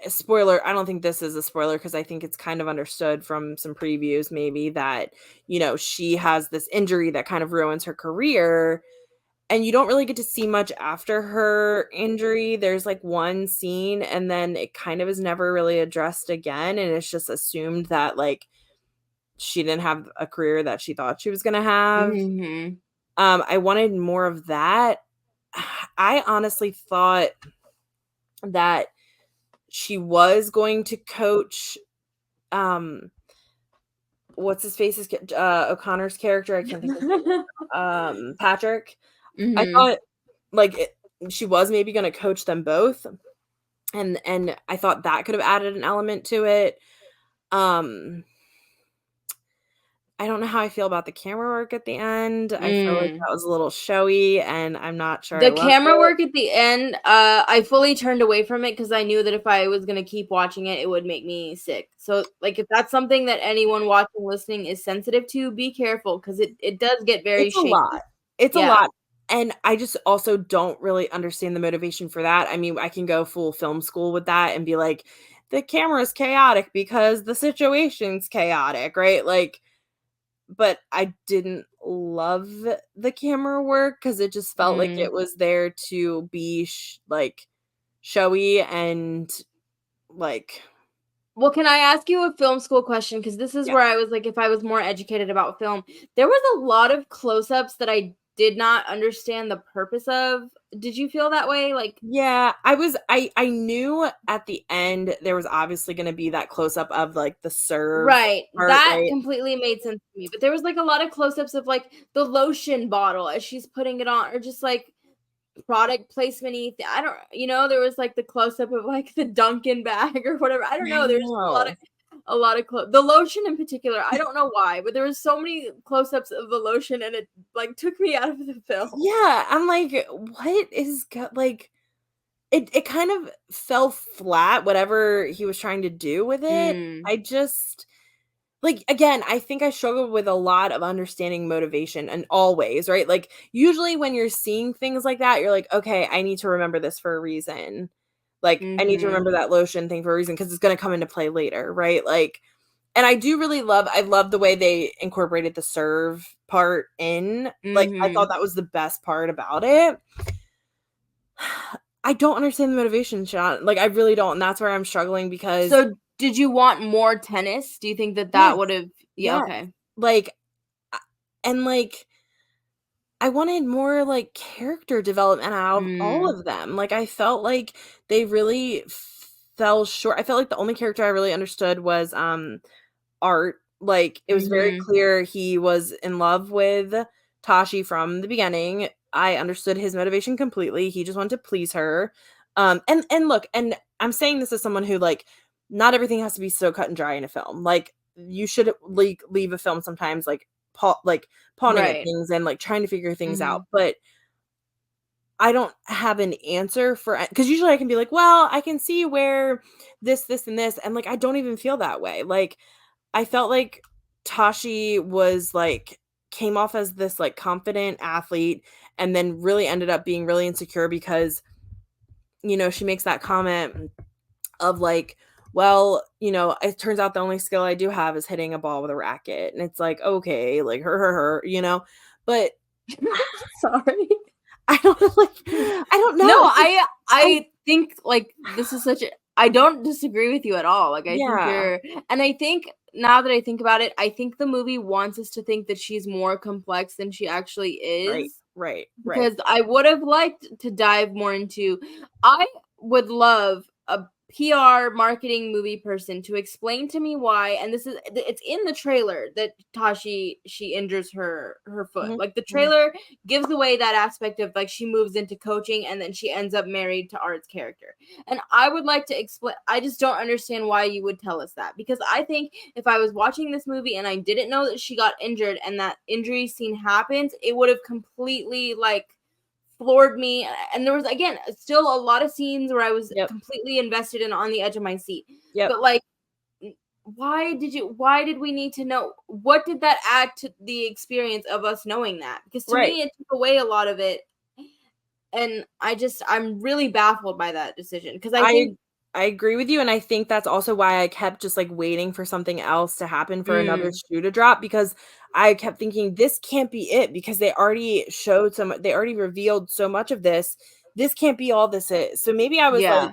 spoiler, I don't think this is a spoiler because I think it's kind of understood from some previews maybe that, she has this injury that kind of ruins her career. And you don't really get to see much after her injury. There's like one scene and then it kind of is never really addressed again. And it's just assumed that like she didn't have a career that she thought she was going to have. I wanted more of that. I honestly thought that she was going to coach what's his face's O'Connor's character. I can't think of his name. Patrick. I thought like she was maybe going to coach them both, and I thought that could have added an element to it. I don't know how I feel about the camera work at the end. I feel like that was a little showy, and I'm not sure I the loved camera it. work at the end, I fully turned away from it because I knew that if I was gonna keep watching it, it would make me sick. So, like, if that's something that anyone watching, listening is sensitive to, be careful because it does get very It's a shaky. lot. It's a Yeah. lot. And I just also don't really understand the motivation for that. I mean, I can go full film school with that and be like, the camera's chaotic because the situation's chaotic, right? Like, but I didn't love the camera work because it just felt like it was there to be like showy and like. Well, can I ask you a film school question? Because this is Yeah. where I was like, if I was more educated about film, there was a lot of close-ups that I did not understand the purpose of. Did you feel that way? Like, Yeah, I knew at the end there was obviously going to be that close up of like the serve right, part, that right? completely made sense to me. But there was like a lot of close-ups of like the lotion bottle as she's putting it on, or just like product placement. I don't, there was like the close-up of like the Dunkin' bag or whatever. I don't I know. There's know. a lot of the lotion in particular. I don't know why, but there was so many close-ups of the lotion, and it like took me out of the film. Yeah, I'm like, what is like it kind of fell flat whatever he was trying to do with it. I just like again, I think I struggled with a lot of understanding motivation and always, right? Like usually when you're seeing things like that, you're like, okay, I need to remember this for a reason. Like I need to remember that lotion thing for a reason because it's going to come into play later, right? Like, and I do really I love the way they incorporated the serve part in. Like I thought that was the best part about it. I don't understand the motivation, Sean. Like I really don't, and that's where I'm struggling because. So, did you want more tennis? Do you think that Yes. would have? Yeah. Okay. Like, and like, I wanted more like character development out of all of them. Like I felt like they really fell short. I felt like the only character I really understood was Art. Like it was very clear he was in love with Tashi from the beginning. I understood his motivation completely. He just wanted to please her. And look, and I'm saying this as someone who, like, not everything has to be so cut and dry in a film. Like, you should leave a film sometimes, like, pawning at Right. things and, like, trying to figure things out. Mhm. But I don't have an answer for, because usually I can be like, well, I can see where this, and this, and, like, I don't even feel that way. Like, I felt like Tashi was, like, came off as this, like, confident athlete and then really ended up being really insecure because, she makes that comment of, like, well, it turns out the only skill I do have is hitting a ball with a racket. And it's like, okay, like, her. But Sorry. I don't like, I don't know. No, It's like, I think like this is such a I don't disagree with you at all. Like I think yeah, and I think now that I think about it, I think the movie wants us to think that she's more complex than she actually right, is. right, right. Because I would have liked to dive more into I would love a PR marketing movie person to explain to me why, and it's in the trailer that she injures her foot. Mhm, Like the mhm. trailer gives away that aspect of like she moves into coaching and then she ends up married to Art's character. And I would like to explain, I just don't understand why you would tell us that, because I think if I was watching this movie and I didn't know that she got injured and that injury scene happens, it would have completely like floored me. And there was again still a lot of scenes where I was Yep, completely invested and on the edge of my seat. yep, But like why did we need to know? What did that add to the experience of us knowing that? Because to right. me it took away a lot of it. And I'm really baffled by that decision because I I think I agree with you, and I think that's also why I kept just, like, waiting for something else to happen for another mm, shoe to drop, because I kept thinking, "This can't be it," because they already revealed so much of this. This can't be all this is. So maybe I was, like, yeah.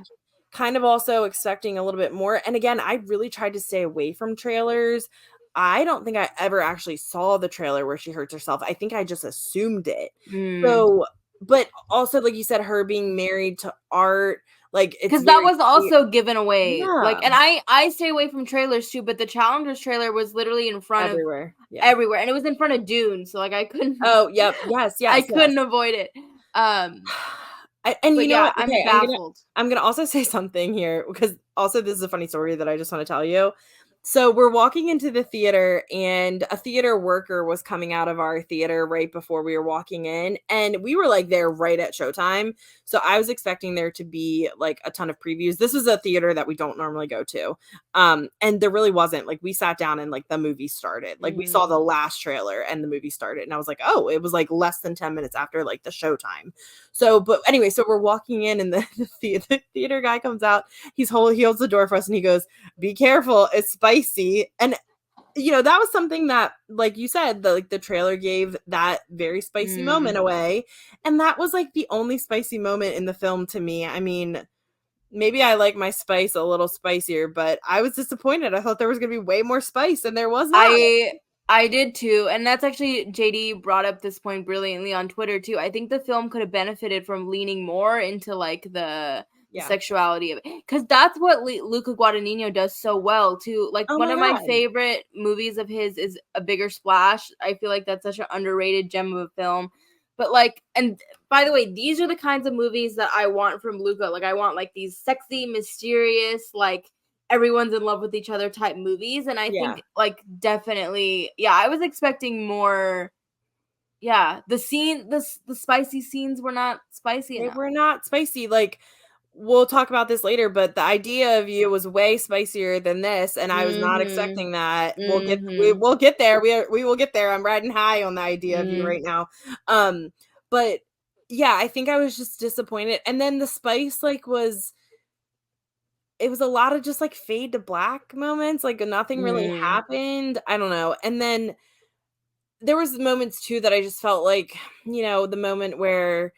kind of also expecting a little bit more, and again, I really tried to stay away from trailers. I don't think I ever actually saw the trailer where she hurts herself. I think I just assumed it. Mm. So, but also, like you said, her being married to Art, like, it's Because that very was clear. also given away. Like, Yeah, and I stay away from trailers too, but the Challengers trailer was literally in front of everywhere. Yeah. everywhere, and it was in front of Dune, so like I couldn't Oh, yep. Yes, I yes, yes. couldn't avoid it. And But you know yeah, what? I'm Okay, baffled. I'm gonna also say something here, because also this is a funny story that I just wanna tell you. So we're walking into the theater, and a theater worker was coming out of our theater right before we were walking in, and we were, like, there right at showtime. So I was expecting there to be, like, a ton of previews. This is a theater that we don't normally go to. And there really wasn't. Like, we sat down and, like, the movie started. Like, we saw Mm. the last trailer and the movie started, and I was like, "Oh," it was, like, less than 10 minutes after, like, the showtime. So, but anyway, so we're walking in, and the theater guy comes out. He holds the door for us, and he goes, "Be careful, it's spicy." And that was something that, like you said, the trailer gave that very spicy moment Mm. away, and that was, like, the only spicy moment in the film to me. I mean, maybe I like my spice a little spicier, but I was disappointed. I thought there was gonna be way more spice, and there was not. I I did too, and that's actually JD brought up this point brilliantly on Twitter too. I think the film could have benefited from leaning more into like the Yeah. sexuality of it, because that's what Luca Guadagnino does so well too. Like Oh one my of my god. favorite movies of his is A Bigger Splash. I feel like that's such an underrated gem of a film. But like, and by the way, these are the kinds of movies that I want from Luca. Like I want like these sexy, mysterious, like everyone's in love with each other type movies. And I Yeah. think like definitely, yeah, I was expecting more. Yeah, the spicy scenes were not spicy They enough. were not spicy. Like, we'll talk about this later, but the idea of you was way spicier than this, and I was not Mhm. expecting that. Mhm. We'll get there. We will get there. I'm riding high on the idea of you Mm. right now. But yeah, I think I was just disappointed. And then the spice, like, it was a lot of just, like, fade to black moments, like, nothing really Mm. happened. I don't know. And then there was moments too that I just felt like, the moment where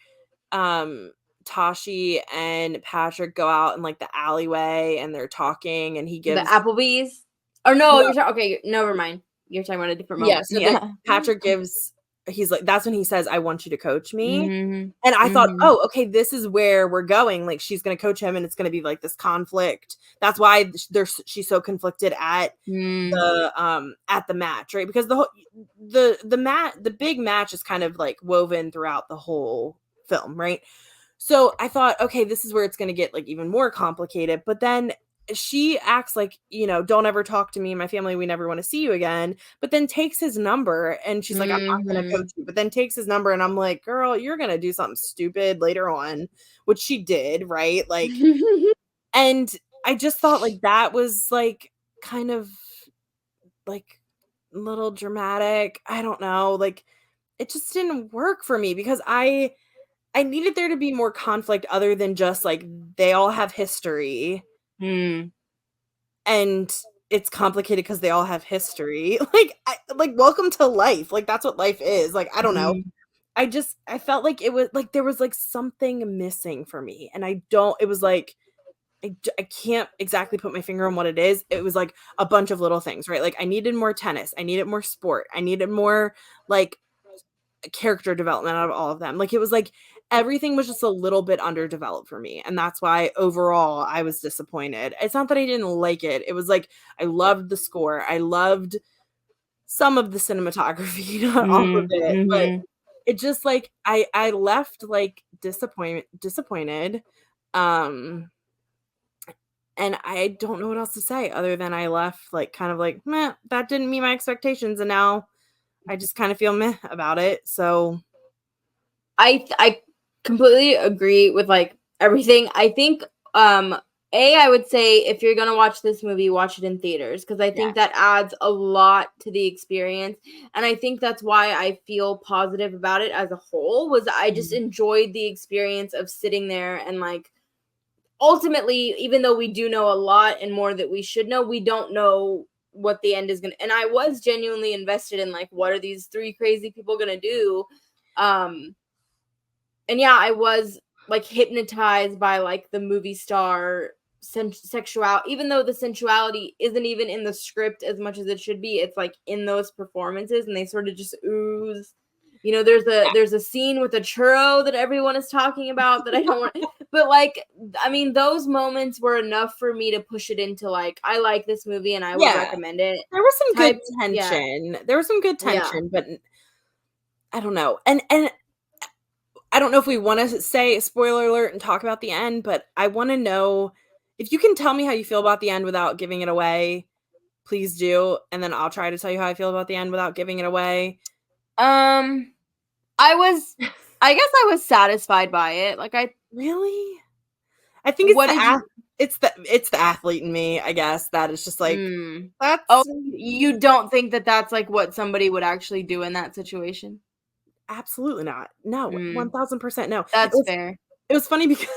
um Tashi and Patrick go out in, like, the alleyway, and they're talking, and he The gives Applebee's? Or no, no, you're talking okay, never mind. You're talking about a different yeah, moment. so that Yeah. Patrick gives he's like, that's when he says, I want you to coach me. Mhm. And I thought, Mhm. oh, okay, this is where we're going. Like, she's going to coach him and it's going to be like this conflict. That's why she's so conflicted at Mm. the match, right? Because the big match is kind of like woven throughout the whole film, right? So I thought, okay, this is where it's going to get like even more complicated. But then she acts like, don't ever talk to me and my family. We never want to see you again. But then takes his number and she's like, I'm not going to Mhm. coach you. But then takes his number and I'm like, girl, you're going to do something stupid later on, which she did, right? Like, and I just thought like that was like kind of like a little dramatic. I don't know. Like, it just didn't work for me because I needed there to be more conflict other than just like they all have history Mm. and it's complicated because they all have history. Like welcome to life. Like that's what life is. Like I don't know. Mhm. I felt like it was like there was like something missing for me, and I don't. It was like I can't exactly put my finger on what it is. It was like a bunch of little things, right? Like I needed more tennis. I needed more sport. I needed more like character development out of all of them. Like it was like everything was just a little bit underdeveloped for me. And that's why overall I was disappointed. It's not that I didn't like it. It was like I loved the score. I loved some of the cinematography, not all of Mhm. it. But Mhm. it just like I left like disappointed. Um and I don't know what else to say other than I left like kind of like, meh, that didn't meet my expectations. And now I just kind of feel meh about it. So I completely agree with like everything. I think I would say if you're gonna watch this movie, watch it in theaters because I think that yes. adds a lot to the experience, and I think that's why I feel positive about it as a whole. Was I just Mhm. enjoyed the experience of sitting there and like ultimately, even though we do know a lot and more that we should know, we don't know what the end is gonna. And I was genuinely invested in like what are these three crazy people gonna do. Um, and yeah, I was like hypnotized by like the movie star sexual, even though the sensuality isn't even in the script as much as it should be. It's like in those performances, and they sort of just ooze. There's a scene with a churro that everyone is talking about that I don't want, but like I mean those moments were enough for me to push it into like I like this movie and I would Yeah. recommend it. There was some good Type, yeah, tension. There was some good yeah. tension, but I don't know. And I don't know if we want to say spoiler alert and talk about the end, but I want to know if you can tell me how you feel about the end without giving it away, please do. And then I'll try to tell you how I feel about the end without giving it away. Um, I was, I guess I was satisfied by it. Like Really? I think what did you? it's the athlete in me, I guess, that is just like Mm. Oh, that's you don't think that that's like what somebody would actually do in that situation? absolutely not. No, Mm. 1000% no. That's fair. It was funny because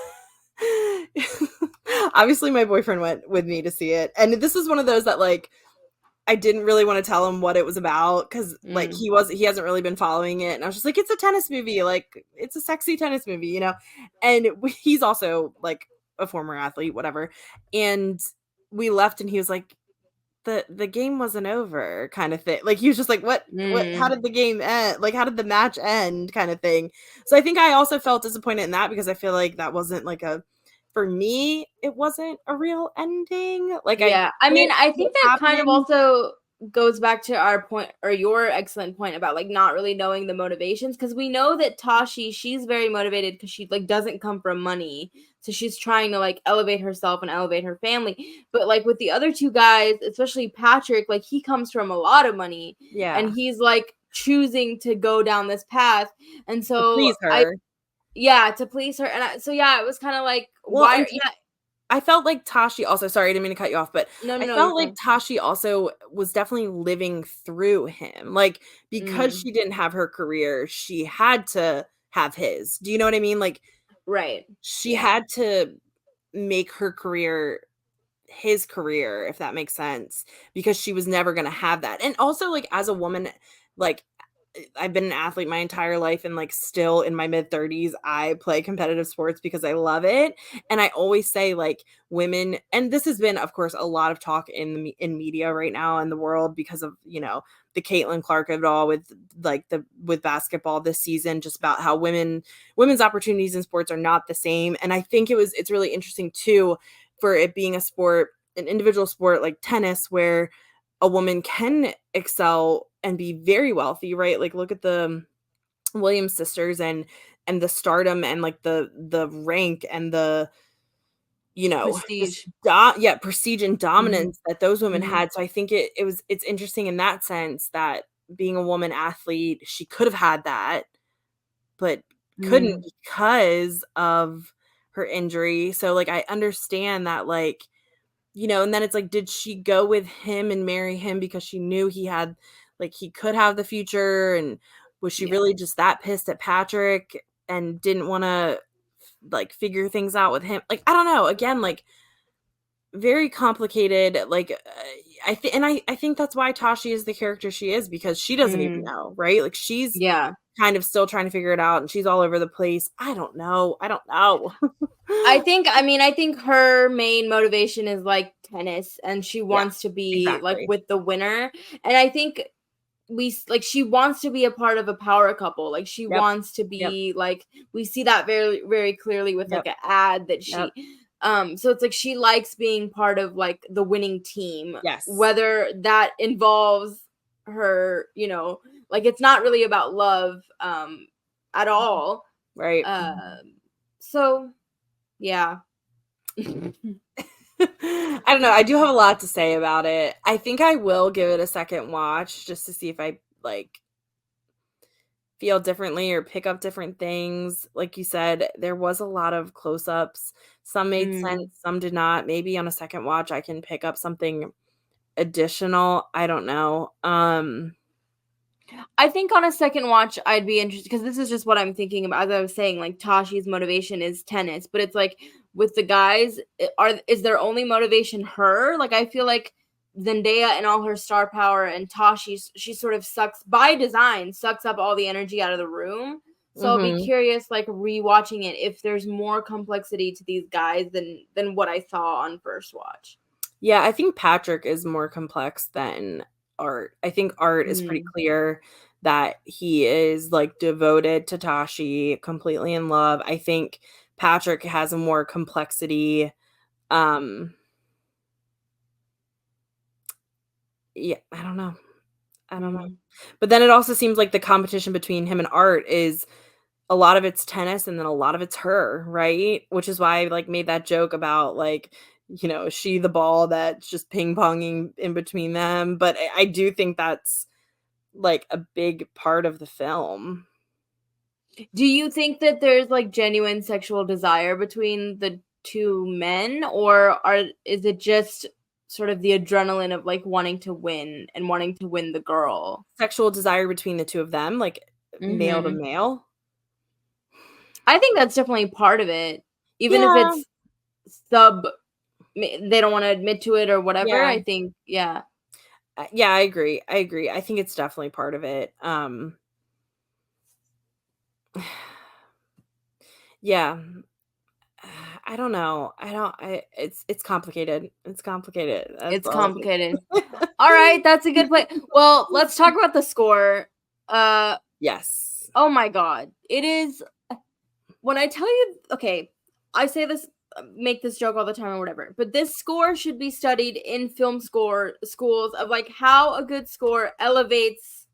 obviously my boyfriend went with me to see it. And this is one of those that like I didn't really want to tell him what it was about because like Mm. he hasn't really been following it. And I was just like, it's a tennis movie, like it's a sexy tennis movie, you know? And he's also like a former athlete, whatever. And we left and he was like, the game wasn't over kind of thing. Like he was just like, what how Mm. did the game end? Like how did the match end kind of thing. So I think I also felt disappointed in that because I feel like that wasn't like a for me, it wasn't a real ending. Like I Yeah, I mean, get I think what's that kind of happening. also goes back to our point or your excellent point about like not really knowing the motivations because we know that she's very motivated because she like doesn't come from money. So she's trying to like elevate herself and elevate her family. But like with the other two guys, especially Patrick, like he comes from a lot of money and Yeah, he's like choosing to go down this path. And to so please her. to please her. And so yeah, it was kind of like Well, and why yeah, I felt like Tashi also sorry, I didn't mean to cut you off, but I no, you're felt like fine. Tashi also was definitely living through him. Like because Mm, she didn't have her career, she had to have his. Do you know what I mean? Like right. she Yeah. had to make her career his career, if that makes sense, because she was never going to have that. And also like as a woman, like I've been an athlete my entire life, and like still in my mid 30s, I play competitive sports because I love it. And I always say like women, and this has been, of course, a lot of talk in media right now in the world because of, the Caitlin Clark of it all with basketball this season, just about how women's opportunities in sports are not the same. And I think it's really interesting too, for it being a sport, an individual sport like tennis, where a woman can excel and be very wealthy, right? Like look at the Williams sisters and the stardom and like the rank and the Prestige. prestige and dominance that those women Mhm. had. So I think it's interesting in that sense that being a woman athlete, she could have had that, but couldn't because of her injury. So like I understand that, like, and then it's like, did she go with him and marry him because she knew he could have the future? And was she really just that pissed at Patrick and didn't want to like figure things out with him? Like, I don't know. Again, like very complicated. Like, I think that's why Tashi is the character she is, because she doesn't even know, right? Like she's Yeah. kind of still trying to figure it out, and she's all over the place. I don't know. I think her main motivation is like tennis, and she wants to be like exactly. with the winner. And I think she wants to be a part of a power couple. Like she Yep. wants to be like, we see that very, very clearly with like an ad that she so it's like she likes being part of like the winning team. Yes. Whether that involves her, like it's not really about love at all. Right. So yeah. I don't know. I do have a lot to say about it. I think I will give it a second watch just to see if I like feel differently or pick up different things. Like you said, there was a lot of close-ups. Some made sense, some did not. Maybe on a second watch I can pick up something additional. I don't know. I think on a second watch, I'd be interested, because this is just what I'm thinking about. As I was saying, like Tashi's motivation is tennis, but it's like with the guys, is their only motivation her? Like I feel like Zendaya and all her star power, and Tashi, she sort of sucks up all the energy out of the room. So I'll be curious, like rewatching it, if there's more complexity to these guys than what I saw on first watch. Yeah, I think Patrick is more complex than Art. I think Art is pretty clear that he is like devoted to Tashi, completely in love. I think Patrick has a more complexity. Yeah, I don't know. But then it also seems like the competition between him and Art is a lot of it's tennis and then a lot of it's her, right? Which is why I like made that joke about like, is she the ball that's just ping-ponging in between them? But I do think that's like a big part of the film. Do you think that there's like genuine sexual desire between the two men, or is it just sort of the adrenaline of like wanting to win and wanting to win the girl? Sexual desire between the two of them, like male to male? I think that's definitely part of it. Even if it's they don't want to admit to it or whatever. Yeah. I think, yeah, I agree. I think it's definitely part of it. Yeah. I don't know. It's complicated. It's complicated. it's complicated. All right, that's a good point. Well, let's talk about the score. Yes. Oh my god. It is, when I tell you, okay, I say this, make this joke all the time or whatever, but this score should be studied in film score schools, of like how a good score elevates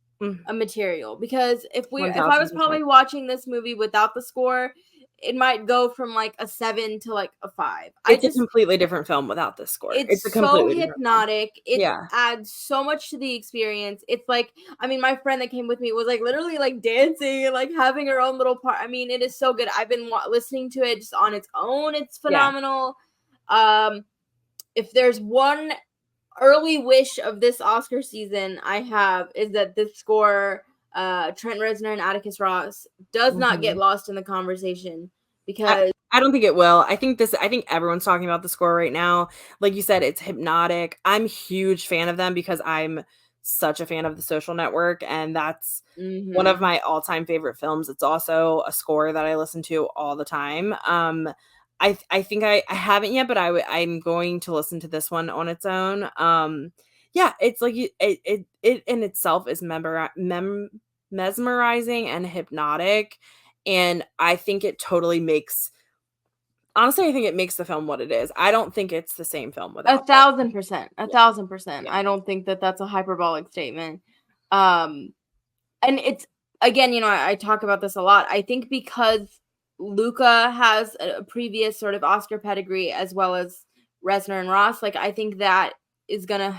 a material. Because if I was probably watching this movie without the score, it might go from like a 7 to like a 5. It's a completely different film without this score. It's a so hypnotic. It adds so much to the experience. It's like, I mean, my friend that came with me was like literally like dancing and like having her own little part. I mean, it is so good. I've been listening to it just on its own. It's phenomenal. If there's one early wish of this Oscar season I have, is that this score, Trent Reznor and Atticus Ross, does not get lost in the conversation, because I don't think it will. I think everyone's talking about the score right now. Like you said, it's hypnotic. I'm a huge fan of them because I'm such a fan of The Social Network, and that's one of Mhm. my all-time favorite films. It's also a score that I listen to all the time. I think I haven't yet, but I'm going to listen to this one on its own. Yeah, it's like it in itself is mesmerizing and hypnotic, and I think it totally makes honestly, I think it makes the film what it is. I don't think it's the same film without it. 1,000%, Yeah, 1,000%. yeah. I don't think that that's a hyperbolic statement. Um, and it's again, I talk about this a lot. I think because Luca has a previous sort of Oscar pedigree as well as Reznor and Ross, like I think that is gonna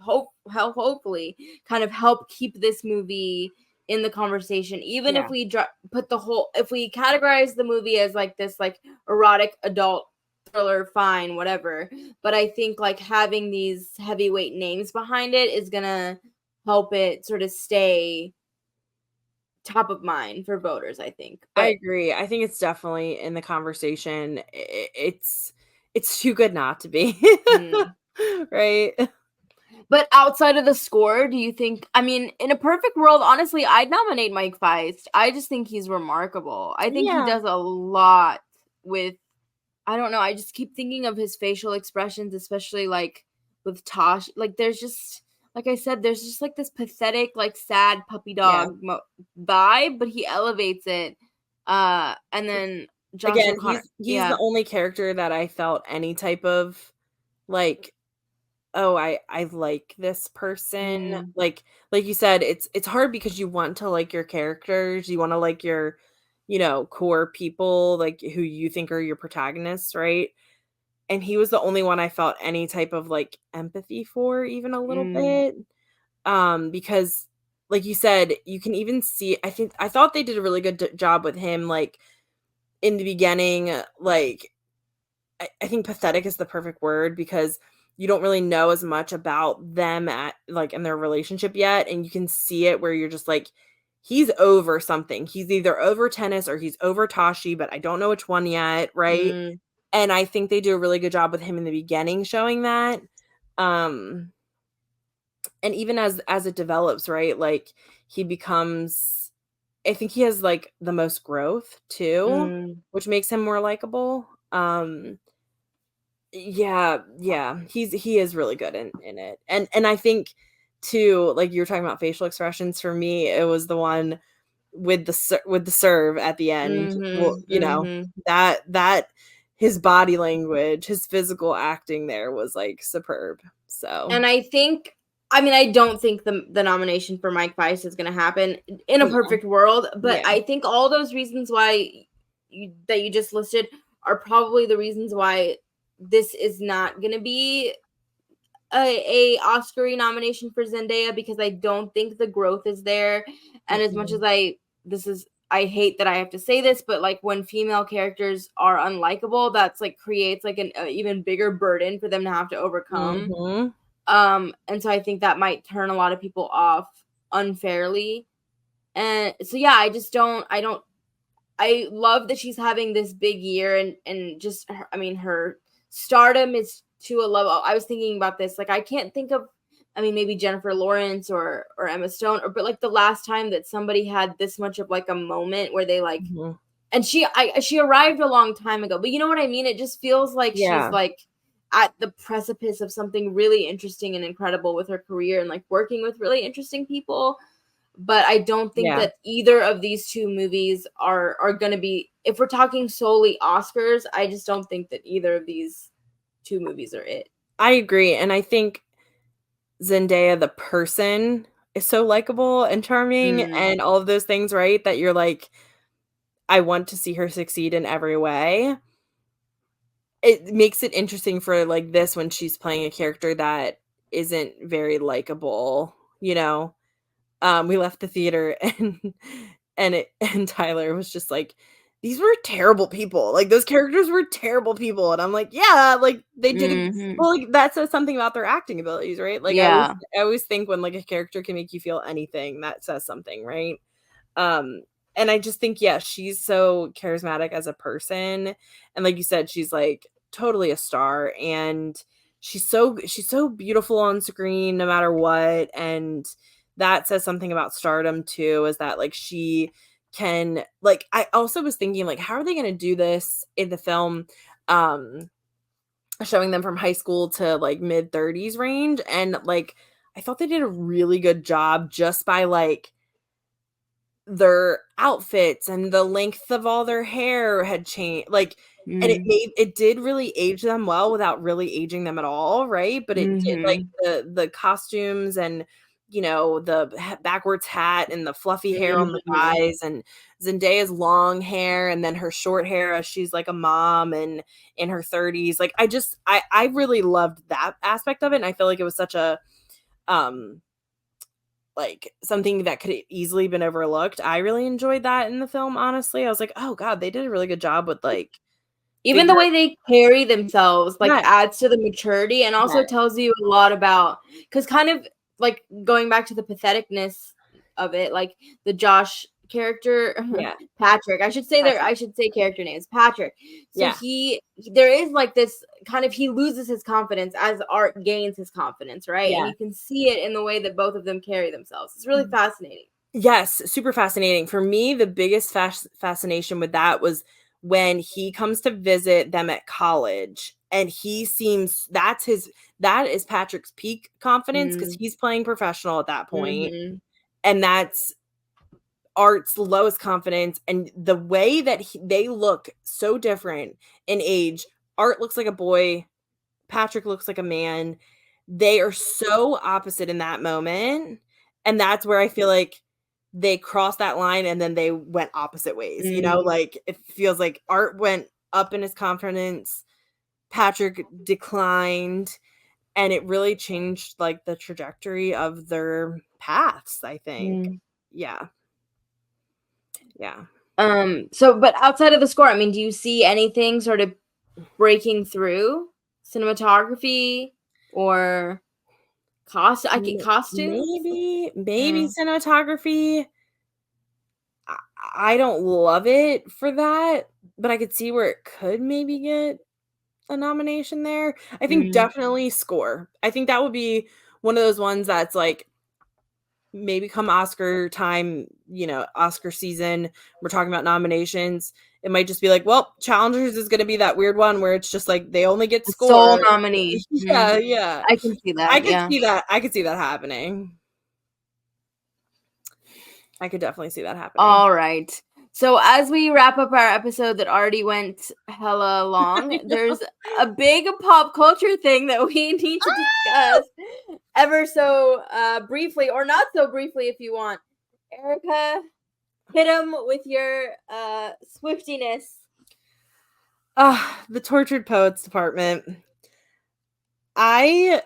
hopefully kind of help keep this movie in the conversation, even if Yeah. we if we categorize the movie as like this like erotic adult thriller, fine, whatever. But I think like having these heavyweight names behind it is gonna help it sort of stay top of mind for voters, I think. I But agree. I think it's definitely in the conversation. It's too good not to be. mm. Right? But outside of the score, do you think, I mean, in a perfect world, honestly, I'd nominate Mike Feist. I just think he's remarkable. I think he Yeah. does a lot with, I don't know, I just keep thinking of his facial expressions, especially like with Tosh. Like there's just, like I said, there's just like this pathetic, like sad puppy Yeah. dog vibe, but he elevates it. And then Josh Again, O'Connor, he's the yeah. only character that I felt any type of like, oh, I like this person. Mm, Like you said, it's hard because you want to like your characters, you want to like your, core people, like who you think are your protagonists, right? And he was the only one I felt any type of like empathy for, even a little mm, bit. Because like you said, you can even see, I thought they did a really good job with him, like in the beginning, like I think pathetic is the perfect word because you don't really know as much about them at like in their relationship yet, and you can see it where you're just like, he's over something. He's either over tennis or he's over Tashi, but I don't know which one yet, right? mm, And I think they do a really good job with him in the beginning showing that. Um and even as it develops, right? Like he becomes, I think he has like the most growth too, mm, which makes him more likable. Yeah, yeah, he is really good in it, and I think too, like you were talking about facial expressions. For me, it was the one with with the serve at the end. Well, mhm, mhm. that his body language, his physical acting there was like superb. So And I think, I mean, I don't think the nomination for Mike Weiss is going to happen in a no, perfect world, but yeah, I think all those reasons why that you just listed are probably the reasons why this is not going to be a Oscar nomination for Zendaya, because I don't think the growth is there. And as much as mm-mm. I hate that I have to say this, but like when female characters are unlikable, that's like creates like an even bigger burden for them to have to overcome. Mhm. And so I think that might turn a lot of people off unfairly. And so yeah, I love that she's having this big year, and just I mean her stardom is to a level. I was thinking about this, like I can't think of, I mean maybe Jennifer Lawrence or Emma Stone, but like the last time that somebody had this much of like a moment where they like, Mhm. and she arrived a long time ago, but you know what I mean? It just feels like she's Yeah, like at the precipice of something really interesting and incredible with her career and like working with really interesting people. But I don't think yeah. that either of these two movies are going to be, if we're talking solely Oscars, I just don't think that either of these two movies are it. I agree, and I think Zendaya, the person, is so likable and charming Mm, and all of those things, right? That you're like, I want to see her succeed in every way. It makes it interesting for, like, this when she's playing a character that isn't very likable, you know? We left the theater and Tyler was just like, "These were terrible people, like, those characters were terrible people," and I'm like, "Yeah, like, they did a." mhm. Well, like, that says something about their acting abilities, right? Like, Yeah. I always think when, like, a character can make you feel anything, that says something, right? Um, and I just think, yeah, she's so charismatic as a person, and like you said, she's, like, totally a star, and she's so beautiful on screen no matter what, and that says something about stardom too, is that like she can, like, I also was thinking like, how are they going to do this in the film, showing them from high school to like mid 30s range, and like I thought they did a really good job just by like their outfits and the length of all their hair had changed, like, and it did really age them well without really aging them at all, right? But it did, like, the costumes and, you know, the backwards hat and the fluffy hair on the guys, and Zendaya's long hair and then her short hair as she's like a mom and in her 30s. Like, I really loved that aspect of it, and I feel like it was such a like something that could easily been overlooked. I really enjoyed that in the film, honestly. I was like, oh god, they did a really good job with like Even the way they carry themselves like Yeah. adds to the maturity and also Yeah. tells you a lot about, because kind of like going back to the patheticness of it, like the Josh character, Yeah. Patrick. I should say character names. Patrick. So Yeah. there is like this kind of, he loses his confidence as Art gains his confidence, right? Yeah. And you can see it in the way that both of them carry themselves. It's really fascinating. Yes, super fascinating. For me, the biggest fascination with that was when he comes to visit them at college, and he seems that is Patrick's peak confidence because he's playing professional at that point, and that's Art's lowest confidence, and the way that they look so different in age. Art looks like a boy, Patrick looks like a man. They are so opposite in that moment, and that's where I feel like they crossed that line and then they went opposite ways, you know? Like, it feels like Art went up in his confidence, Patrick declined, and it really changed, like, the trajectory of their paths, I think. Yeah. Yeah. So but outside of the score, I mean, do you see anything sort of breaking through? Cinematography or costumes? Maybe cinematography. I don't love it for that, but I could see where it could maybe get a nomination there. I think definitely score. I think that would be one of those ones that's like, maybe come Oscar time, you know, Oscar season, we're talking about nominations. It might just be like, well, Challengers is going to be that weird one where it's just like they only get score. Sole nominee. Yeah, yeah. I can see that. I could see that happening. I could definitely see that happening. All right. So as we wrap up our episode that already went hella long, there's a big pop culture thing that we need to discuss ever so briefly, or not so briefly if you want. Erica, hit him with your swiftiness. The Tortured Poets Department. I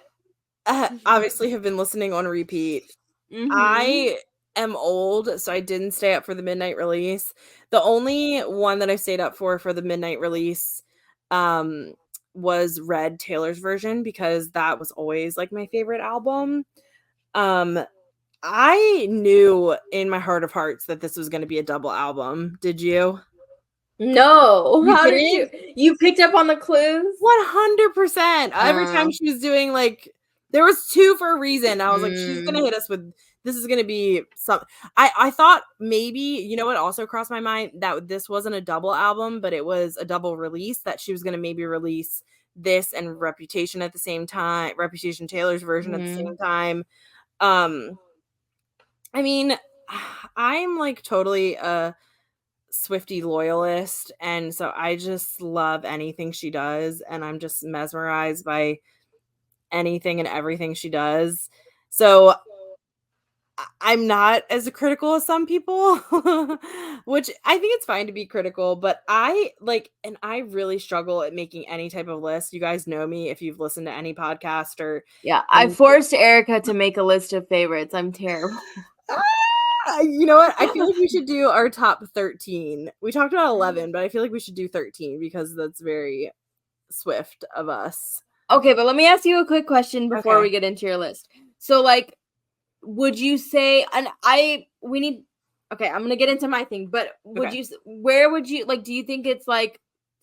obviously have been listening on repeat. I am old, so I didn't stay up for the midnight release. The only one that I stayed up for the midnight release was Red, Taylor's version, because that was always like my favorite album. I knew in my heart of hearts that this was going to be a double album. Did you? No. How did you picked up on the clues? 100%. Every time she was doing like, there was two for a reason. I was like, she's going to hit us with, this is going to be some. I thought maybe, you know what also crossed my mind? That this wasn't a double album, but it was a double release, that she was going to maybe release this and Reputation at the same time, Reputation Taylor's version at the same time. I mean, I'm like totally a Swiftie loyalist, and so I just love anything she does, and I'm just mesmerized by anything and everything she does. So I'm not as critical as some people, which I think it's fine to be critical, but I really struggle at making any type of list. You guys know me if you've listened to any podcast or I forced Erica to make a list of favorites. I'm terrible. You know what? I feel like we should do our top 13. We talked about 11, but I feel like we should do 13 because that's very Swift of us. Okay, but let me ask you a quick question before we get into your list. So, like, would you say, and I'm going to get into my thing, but where would you, like, do you think it's, like,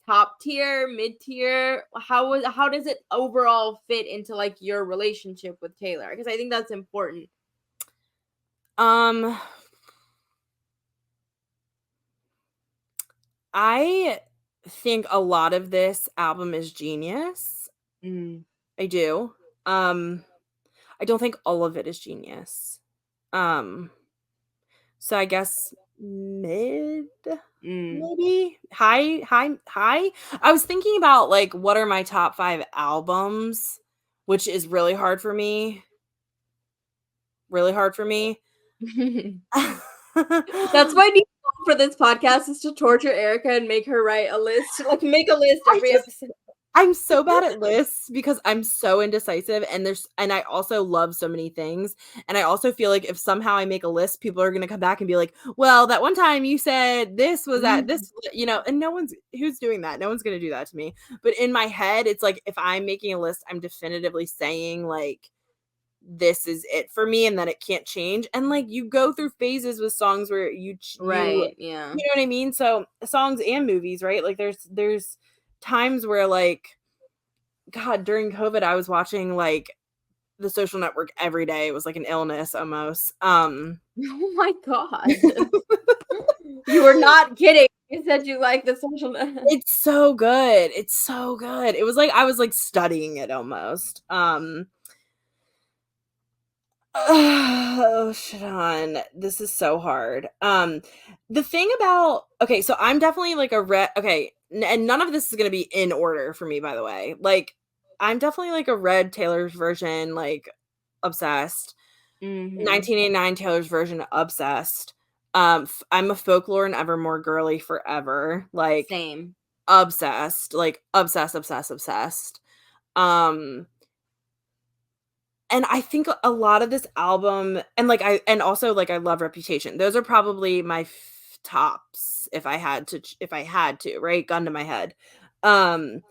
top tier, mid tier? How does it overall fit into like your relationship with Taylor? Because I think that's important. I think a lot of this album is genius. I do. I don't think all of it is genius. So I guess mid, maybe high. I was thinking about like what are my top 5 albums, which is really hard for me. Really hard for me. That's my new goal for this podcast is to torture Erica and make her write a list. Like make a list every episode. I'm so bad at lists because I'm so indecisive and I also love so many things. And I also feel like if somehow I make a list, people are gonna come back and be like, well, that one time you said this was at this, and who's doing that? No one's gonna do that to me. But in my head, it's like if I'm making a list, I'm definitively saying like this is it for me and that it can't change. And like you go through phases with songs where yeah. You know what I mean? So songs and movies, right? Like there's times where like God, during COVID I was watching like The Social Network every day. It was like an illness almost. Oh my God. You were not kidding. You said you like The Social Network. It's so good. It's so good. It was like I was like studying it almost. Oh, Shadan, this is so hard. The thing about so I'm definitely like and none of this is gonna be in order for me, by the way. Like, I'm definitely like a Red Taylor's version, like obsessed. 1989 Taylor's version, obsessed. I'm a Folklore and Evermore girly forever. Like, same, obsessed, like obsessed. And I think a lot of this album and also like I love Reputation. Those are probably my tops if I had to, right? Gun to my head. And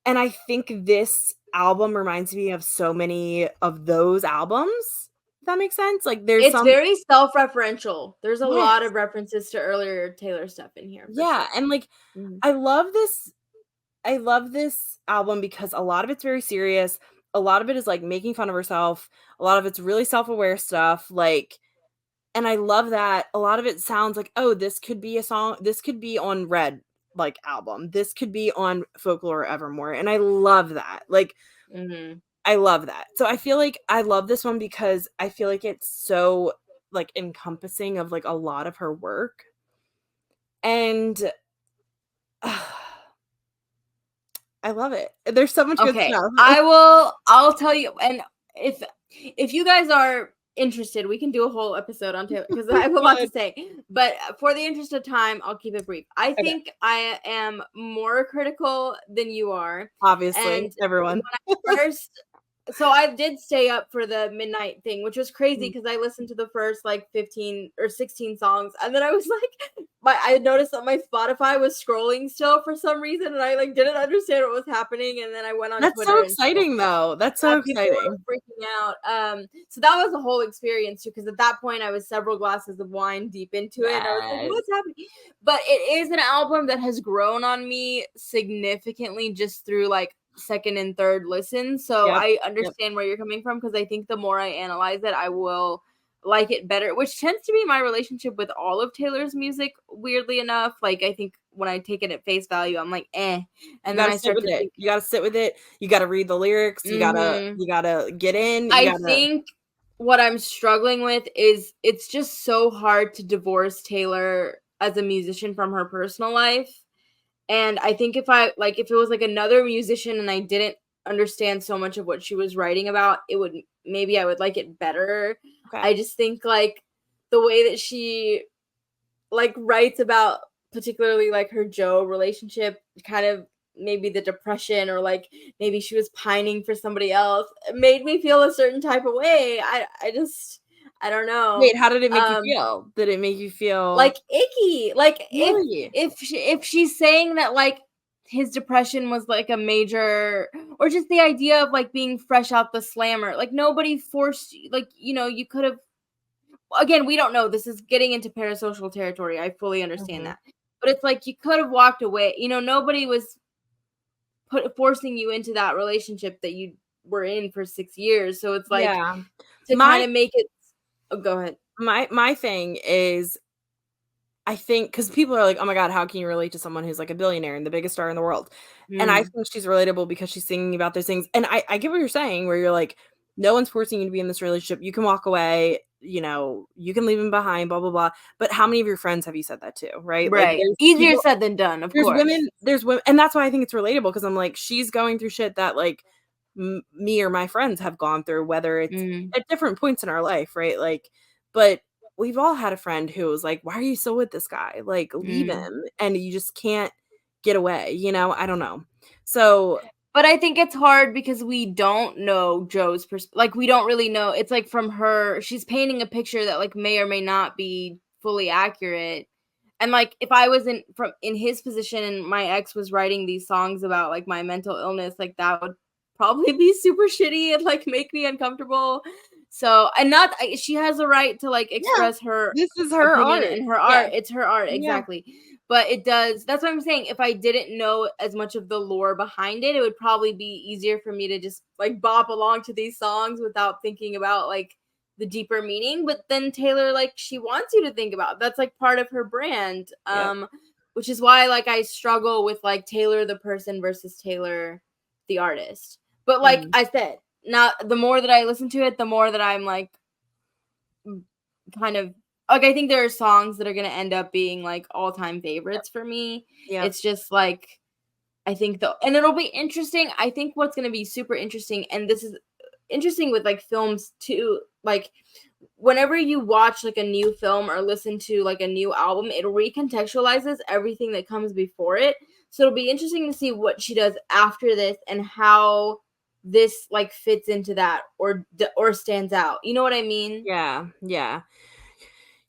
I think this album reminds me of so many of those albums. If that makes sense. Like it's very self-referential. There's a lot of references to earlier Taylor stuff in here. Yeah, sure. And like I love this album because a lot of it's very serious. A lot of it is like making fun of herself. A lot of it's really self-aware stuff. Like, and I love that a lot of it sounds like, oh, this could be a song. This could be on Red like album. This could be on Folklore Evermore. And I love that. Like, I love that. So I feel like I love this one because I feel like it's so like encompassing of like a lot of her work. And I love it. There's so much good stuff. I'll tell you, and if you guys are interested, we can do a whole episode on Taylor because I have a lot to say. But for the interest of time, I'll keep it brief. I think I am more critical than you are. Obviously, and everyone. So I did stay up for the midnight thing, which was crazy because I listened to the first like 15 or 16 songs, and then I was like, I noticed that my Spotify was scrolling still for some reason, and I like didn't understand what was happening, and then I went on That's Twitter. So exciting, though. That's so exciting. Freaking out. So that was a whole experience too, because at that point I was several glasses of wine deep into it, and I was like, what's happening? But it is an album that has grown on me significantly just through like second and third listen. So I understand where you're coming from because I think the more I analyze it, I will like it better, which tends to be my relationship with all of Taylor's music, weirdly enough. Like I think when I take it at face value, I'm like, and then I start to think, you gotta sit with it. You gotta read the lyrics. You gotta get in. I think what I'm struggling with is it's just so hard to divorce Taylor as a musician from her personal life. And I think if it was like another musician and I didn't understand so much of what she was writing about, I would like it better. Okay. I just think like the way that she like writes about particularly like her Joe relationship, kind of maybe the depression or like maybe she was pining for somebody else, it made me feel a certain type of way. I don't know. Wait, how did it make you feel? Did it make you feel like icky? Like really? if she's saying that like his depression was like a major, or just the idea of like being fresh out the slammer, like nobody forced you, like, you know, you could have, again, we don't know. This is getting into parasocial territory. I fully understand that. but it's like you could have walked away. You know, nobody was forcing you into that relationship that you were in for 6 years. So it's like Yeah. to kind of make it. Oh, go ahead. My thing is, I think, because people are like, oh my God, how can you relate to someone who's like a billionaire and the biggest star in the world? And I think she's relatable because she's singing about those things. And I get what you're saying, where you're like, no one's forcing you to be in this relationship. You can walk away, you know, you can leave him behind, blah, blah, blah. But how many of your friends have you said that to? Right. Like, Right. Easier said than done, of course. There's women. And that's why I think it's relatable, because I'm like, she's going through shit that like me or my friends have gone through, whether it's at different points in our life. Right. Like, but we've all had a friend who was like, why are you still with this guy? Like, leave him. And you just can't get away, you know? I don't know. So, but I think it's hard because we don't know Joe's like, we don't really know. It's like from her, she's painting a picture that like may or may not be fully accurate. And like, if I was in his position and my ex was writing these songs about like my mental illness, like that would probably be super shitty and like make me uncomfortable. So, and not, she has a right to like express her. This is her art. And her art. It's her art. Exactly. But it does. That's what I'm saying. If I didn't know as much of the lore behind it, it would probably be easier for me to just like bop along to these songs without thinking about like the deeper meaning. But then Taylor, like, she wants you to think about, that's like part of her brand. Which is why like I struggle with like Taylor the person versus Taylor the artist. But like I said, now the more that I listen to it, the more that I'm like kind of like, I think there are songs that are going to end up being like all-time favorites for me. It's just like, I think and it'll be interesting. I think what's going to be super interesting, and this is interesting with like films too, like whenever you watch like a new film or listen to like a new album, it recontextualizes everything that comes before it. So it'll be interesting to see what she does after this and how this like fits into that or stands out. You know what I mean? Yeah.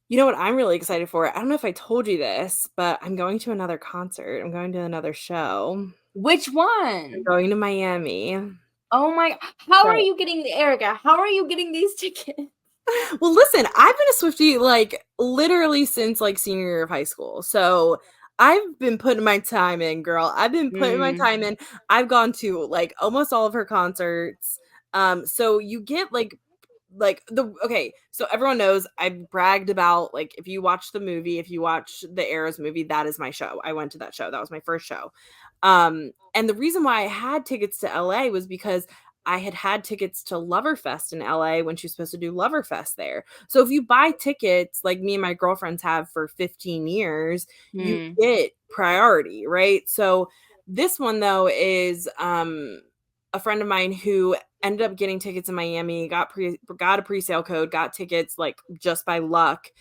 You know what I'm really excited for? I don't know if I told you this, but I'm going to another concert. I'm going to another show. Which one? I'm going to Miami. Oh my, how are you getting Erica? How are you getting these tickets? Well, listen, I've been a Swiftie like literally since like senior year of high school. So I've been putting my time in, girl. I've been putting my time in. I've gone to like almost all of her concerts. So you get so everyone knows I've bragged about, like, if you watch the movie, if you watch the Eras movie, that is my show. I went to that show. That was my first show. And the reason why I had tickets to LA was because I had tickets to Loverfest in LA when she was supposed to do Loverfest there. So if you buy tickets like me and my girlfriends have for 15 years, you get priority, right? So this one though is a friend of mine who ended up getting tickets in Miami, got a pre-sale code, got tickets like just by luck.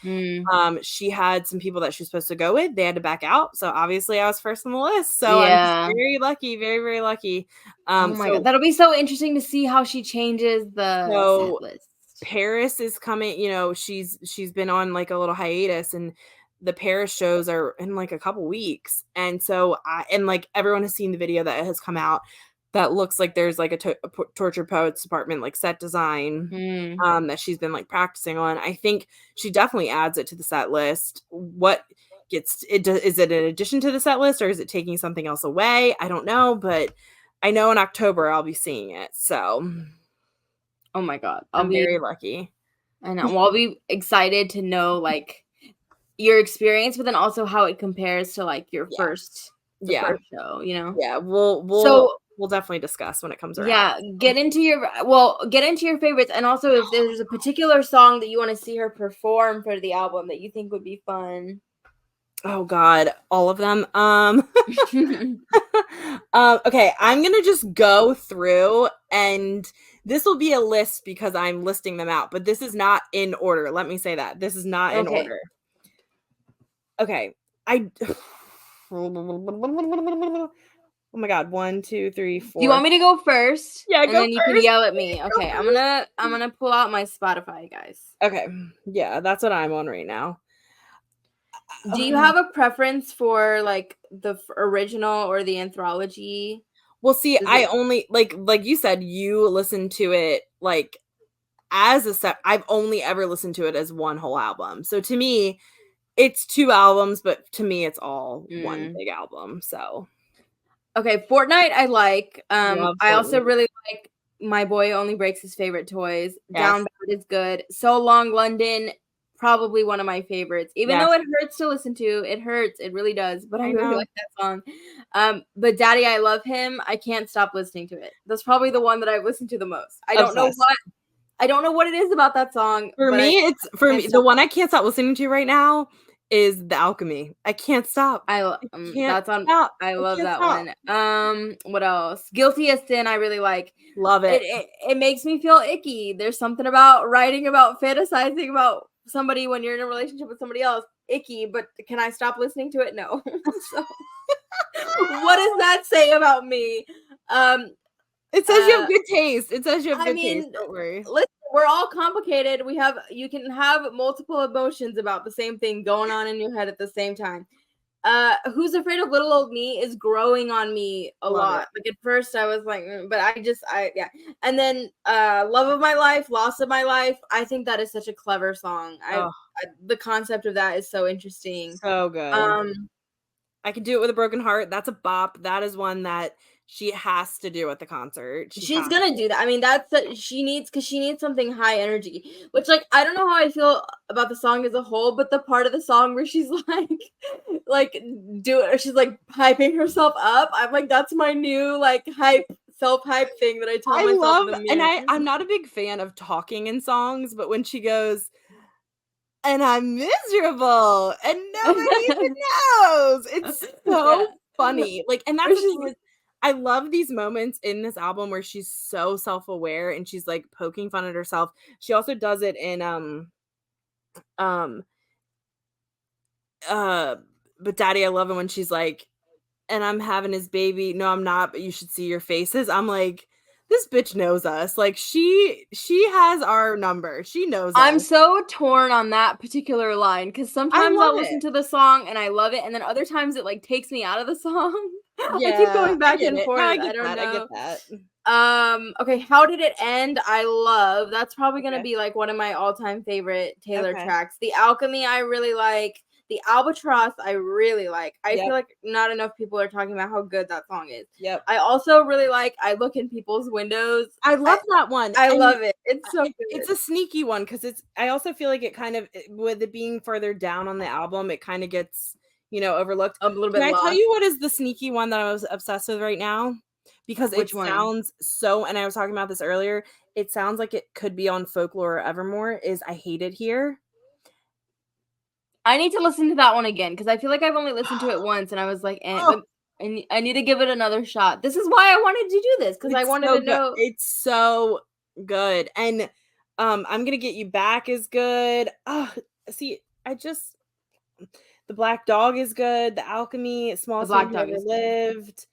She had some people that she was supposed to go with. They had to back out. So obviously I was first on the list. So I'm very lucky, very, very lucky. Oh my God. That'll be so interesting to see how she changes the set list. Paris is coming, you know, she's been on like a little hiatus, and the Paris shows are in like a couple weeks. And so like everyone has seen the video that has come out that looks like there's like a Tortured Poets Department like set design that she's been like practicing on. I think she definitely adds it to the set list. What gets it? Is it in addition to the set list, or is it taking something else away? I don't know, but I know in October I'll be seeing it. So, oh my God, I'm very lucky. I know. Well, I'll be excited to know like your experience, but then also how it compares to like your first show. You know? Yeah, we'll definitely discuss when it comes around. Yeah, get into your favorites, and also if there's a particular song that you want to see her perform for the album that you think would be fun. Oh God, all of them. Okay, I'm gonna just go through, and this will be a list because I'm listing them out, but this is not in order. Let me say that. This is not in order. Okay, oh my God, 1, 2, 3, 4. Do you want me to go first? Yeah, and then you can yell at me. Okay, I'm gonna pull out my Spotify, guys. Okay, yeah, that's what I'm on right now. Do you have a preference for like the original or the anthology? Well, see, I only like you said, you listen to it like as a set. I've only ever listened to it as one whole album. So to me, It's 2 albums, but to me, it's all one Mm. big album. So Okay, Fortnite I like. love I also Fortnite. really like My Boy Only Breaks His Favorite Toys. Yes, Down Bad is good. So Long London, probably one of my favorites. Even yes, though it hurts to listen to, it hurts, it really does, but I I really know. like that song. But Daddy I Love Him, I can't stop listening to it. That's probably the one that I've listened to the most. I don't know Obsessed. what it is about that song, For but I me, it's for can't me, the stop. one I can't stop listening to right now is The Alchemy. I can't stop. I can't That's on. stop. I I love can't that stop. one. What else? Guilty as Sin. I really like. Love It, it. it makes me feel icky. There's something about writing about fantasizing about somebody when you're in a relationship with somebody else. Icky, but can I stop listening to it? No. So, what does that say about me? Um. It says you have good taste. It says you have I good taste. mean, Don't worry. listen, we're all complicated. You can have multiple emotions about the same thing going on in your head at the same time. Who's Afraid of Little Old Me is growing on me a Love lot. it. Like at first I was like, but yeah. And then Love of My Life, Loss of My Life. I think that is such a clever song. Oh, The concept of that is so interesting. so good. Um, I Can Do It With a Broken Heart. That's a bop. That is one that she has to do at the concert. She she's has gonna do that. I mean, she needs because she needs something high energy. Which like I don't know how I feel about the song as a whole, but the part of the song where she's like she's like hyping herself up. I'm like, that's my new like self-hype thing that I tell I myself love, in the and mirror. I'm not a big fan of talking in songs, but when she goes, and I'm miserable and nobody even knows. It's so Yeah. funny. Like, and Or that's the she's thing is I love these moments in this album where she's so self-aware and she's like poking fun at herself. She also does it in um uh but Daddy I Love Him when she's like, and I'm having his baby. No, I'm not, but you should see your faces. I'm like, this bitch knows us. Like she has our number. She knows I'm us. so torn on that particular line because I sometimes love I'll listen it. to the song and I love it, and then other times it like takes me out of the song. I keep Yeah, going I back get and it. No, forth. I I get don't that. I get know. that. Okay, How Did It End? I love. That's probably gonna Okay. be like one of my all-time favorite Taylor Okay. tracks. The Alchemy, I really like. The Albatross, I really like. I feel Yep. like not enough people are talking about how good that song is. Yep. I also really like I Look in People's Windows. I love that one. I And love it. It's so it's good. a sneaky one because it's I also feel like it kind of with it being further down on the album, it kind of gets, overlooked. A little Can bit I tell lost. you what is the sneaky one that I was obsessed with right now? Because it Which one? sounds so, and I was talking about this earlier, it sounds like it could be on Folklore or Evermore, is I Hate It Here. I need to listen to that one again because I feel like I've only listened to it once and I was like, Oh, but I need to give it another shot. This is why I wanted to do this because I it's wanted so to good. know. It's so good. And I'm gonna get you back is good. Oh, see, the Black Dog is good. The Alchemy, The Smallest Man Black Who Dog Ever is good. Lived.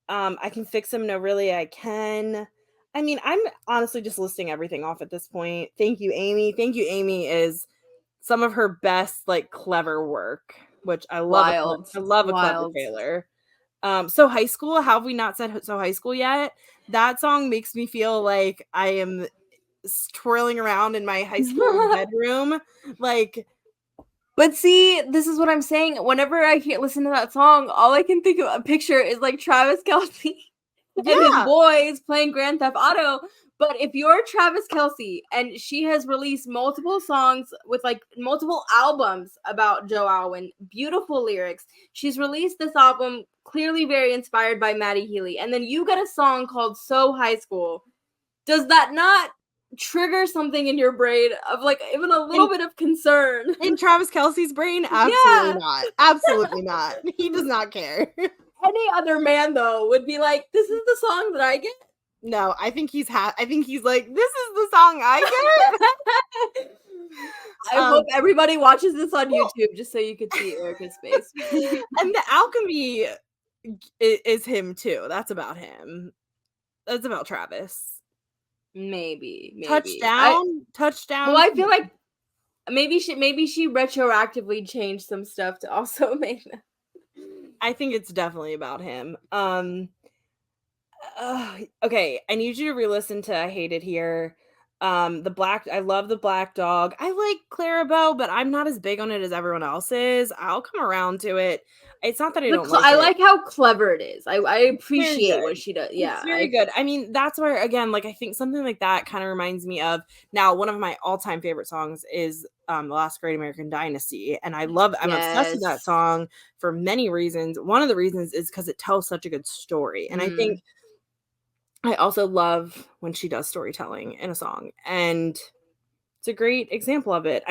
I Can Fix Him. No, really, I can. I mean, I'm honestly just listing everything off at this point. Thank you, Amy. Thank you, Amy is some of her best, like, clever work, which I love. Wild. I love a clever Wild. Taylor. So High School. How have we not said So High School yet? That song makes me feel like I am twirling around in my high school bedroom, like. But see, this is what I'm saying. Whenever I listen to that song, all I can think of a picture is like Travis Kelce and his Yeah, boys playing Grand Theft Auto. But if you're Travis Kelce and she has released multiple songs with like multiple albums about Joe Alwyn, beautiful lyrics, she's released this album clearly very inspired by Maddie Healy. And then you get a song called So High School. Does that not trigger something in your brain of like even a little bit of concern? in Travis Kelce's brain, absolutely Yeah. not. Absolutely not. He does not care. Any other man though would be like, this is the song that I get. No, I think I think he's like, this is the song I get. I hope everybody watches this on YouTube just so you could see Erica's face. And the Alchemy is him too. That's about him. That's about Travis. Maybe. Touchdown. Well, I feel like maybe she retroactively changed some stuff to also make that. I think it's definitely about him. Okay, I need you to re-listen to I Hate It Here. I love the Black Dog. I like Clarabelle, but I'm not as big on it as everyone else is. I'll come around to it. It's not that I don't like I it. like how clever it is. I Very appreciate what good. she does. It's Yeah, very good. I mean, that's where again, like I think something like that kind of reminds me of now one of my all-time favorite songs is The Last Great American Dynasty. And I'm obsessed with that yes. song for many reasons. One of the reasons is because it tells such a good story. And I think I also love when she does storytelling in a song. And it's a great example of it.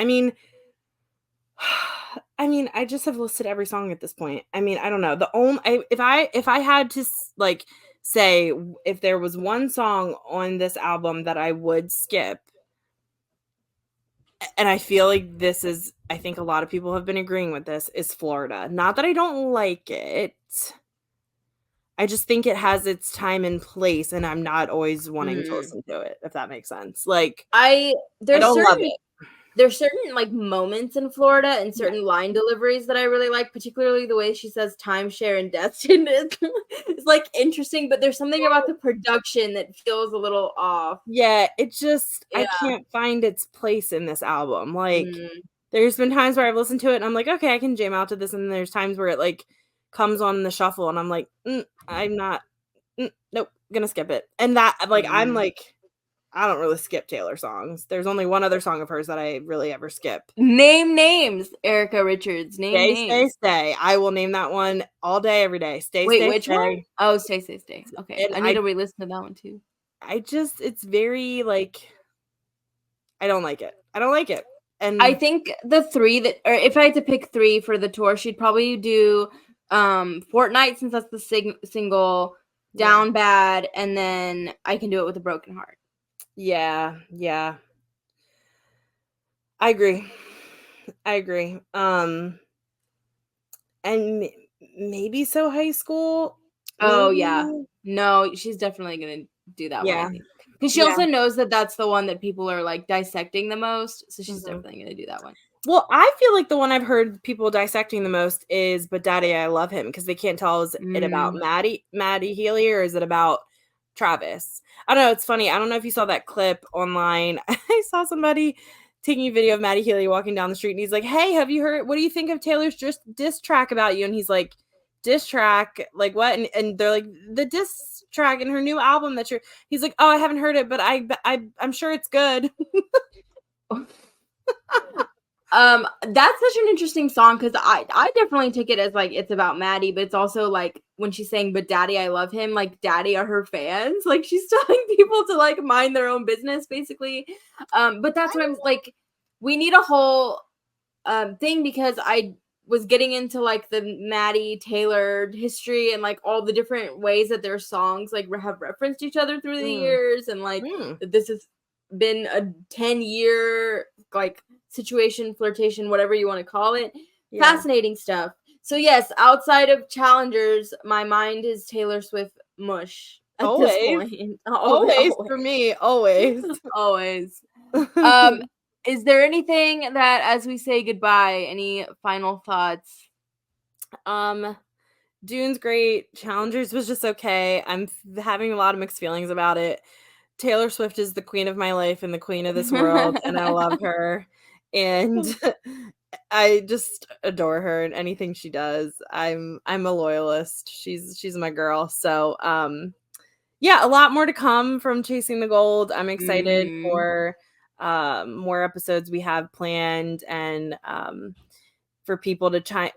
I just have listed every song at this point. I mean, I don't know. If I had to like say if there was one song on this album that I would skip, and I feel like I think a lot of people have been agreeing with this, is Florida. Not that I don't like it. I just think it has its time and place, and I'm not always wanting to listen to it, if that makes sense. Like, I don't love it. There's certain like moments in Florida and Yeah. certain line deliveries that I really like, particularly the way she says timeshare and destined. It's like interesting, but there's something about the production that feels a little off. Yeah, it just I Yeah. can't find its place in this album. Like, there's been times where I've listened to it and I'm like, okay, I can jam out to this, and then there's times where it like comes on the shuffle and I'm like, I'm not, nope, gonna skip it. And that like I'm like, I don't really skip Taylor songs. There's only one other song of hers that I really ever skip. Name names, Erica Richards. Name Stay, names. Stay. I will name that one all day, every day. Stay, Wait, Stay, which Stay. one? Oh, Stay, Stay, Stay. Okay, And I need to re-listen to that one too. It's very like, I don't like it. I don't like it. And I think the three that, or if I had to pick three for the tour, she'd probably do Fortnite, since that's the single, Down Bad, and then I Can Do It With a Broken Heart. Yeah. I agree. And maybe So High School. Oh maybe? yeah. No, she's definitely gonna do that one, I think. Because she Yeah. also knows that that's the one that people are like dissecting the most, so she's definitely gonna do that one. Well, I feel like the one I've heard people dissecting the most is But Daddy, I Love Him, because they can't tell, is it about Maddie Healy, or is it about Travis? I don't know. It's funny. I don't know if you saw that clip online. I saw somebody taking a video of Maddie Healy walking down the street, and he's like, hey, have you heard, what do you think of Taylor's diss track about you? And he's like, diss track? Like what? And they're like, the diss track in her new album that he's like, oh, I haven't heard it, but I'm sure it's good. That's such an interesting song, because I definitely take it as like it's about Maddie, but it's also like when she's saying "But Daddy, I love him," like Daddy are her fans, like she's telling people to like mind their own business, basically. But that's what I'm like. We need a whole thing, because I was getting into like the Maddie Taylor history and like all the different ways that their songs like have referenced each other through the years, and like this has been a 10-year like situation, flirtation, whatever you want to call it. Fascinating stuff. So yes, outside of challengers, my mind is Taylor Swift mush at this point. Always for me, always. Is there anything that, as we say goodbye, any final thoughts? Dune's great. Challengers was just okay. I'm having a lot of mixed feelings about it. Taylor Swift is the queen of my life and the queen of this world, and I love her. And I just adore her and anything she does. I'm a loyalist. She's my girl. So yeah, a lot more to come from Chasing the Gold. I'm excited for more episodes we have planned, and for people to chime,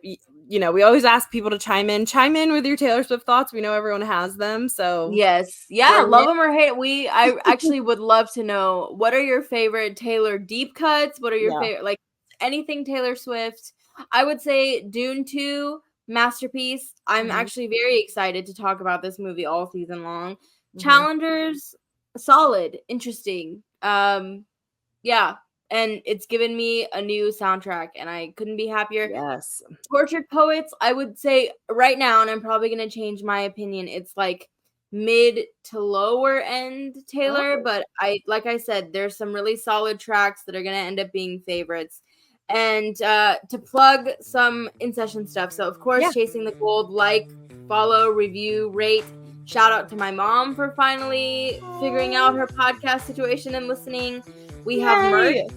we always ask people to chime in with your Taylor Swift thoughts. We know everyone has them, so yes, yeah, love them or hate. I actually would love to know, what are your favorite Taylor deep cuts? What are your favorite, like anything Taylor Swift? I would say Dune 2, masterpiece. I'm actually very excited to talk about this movie all season long. Challengers, solid, interesting. Yeah. And it's given me a new soundtrack, and I couldn't be happier. Yes. Tortured Poets, I would say right now, and I'm probably going to change my opinion, it's like mid to lower end Taylor, but like I said, there's some really solid tracks that are going to end up being favorites. And to plug some in-session stuff, so of course, Chasing the Gold, like, follow, review, rate, Shout out to my mom for finally figuring out her podcast situation and listening. We have merch,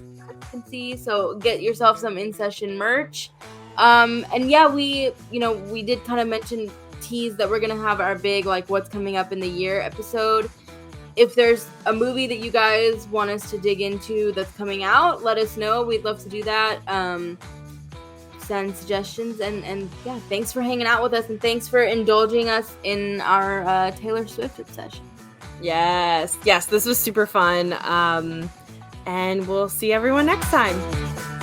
so get yourself some In Session merch. And yeah, we did kind of tease that we're gonna have our big like what's coming up in the year episode. If there's a movie that you guys want us to dig into that's coming out, let us know. We'd love to do that. Send suggestions and yeah, thanks for hanging out with us and thanks for indulging us in our Taylor Swift obsession. Yes, this was super fun. And we'll see everyone next time.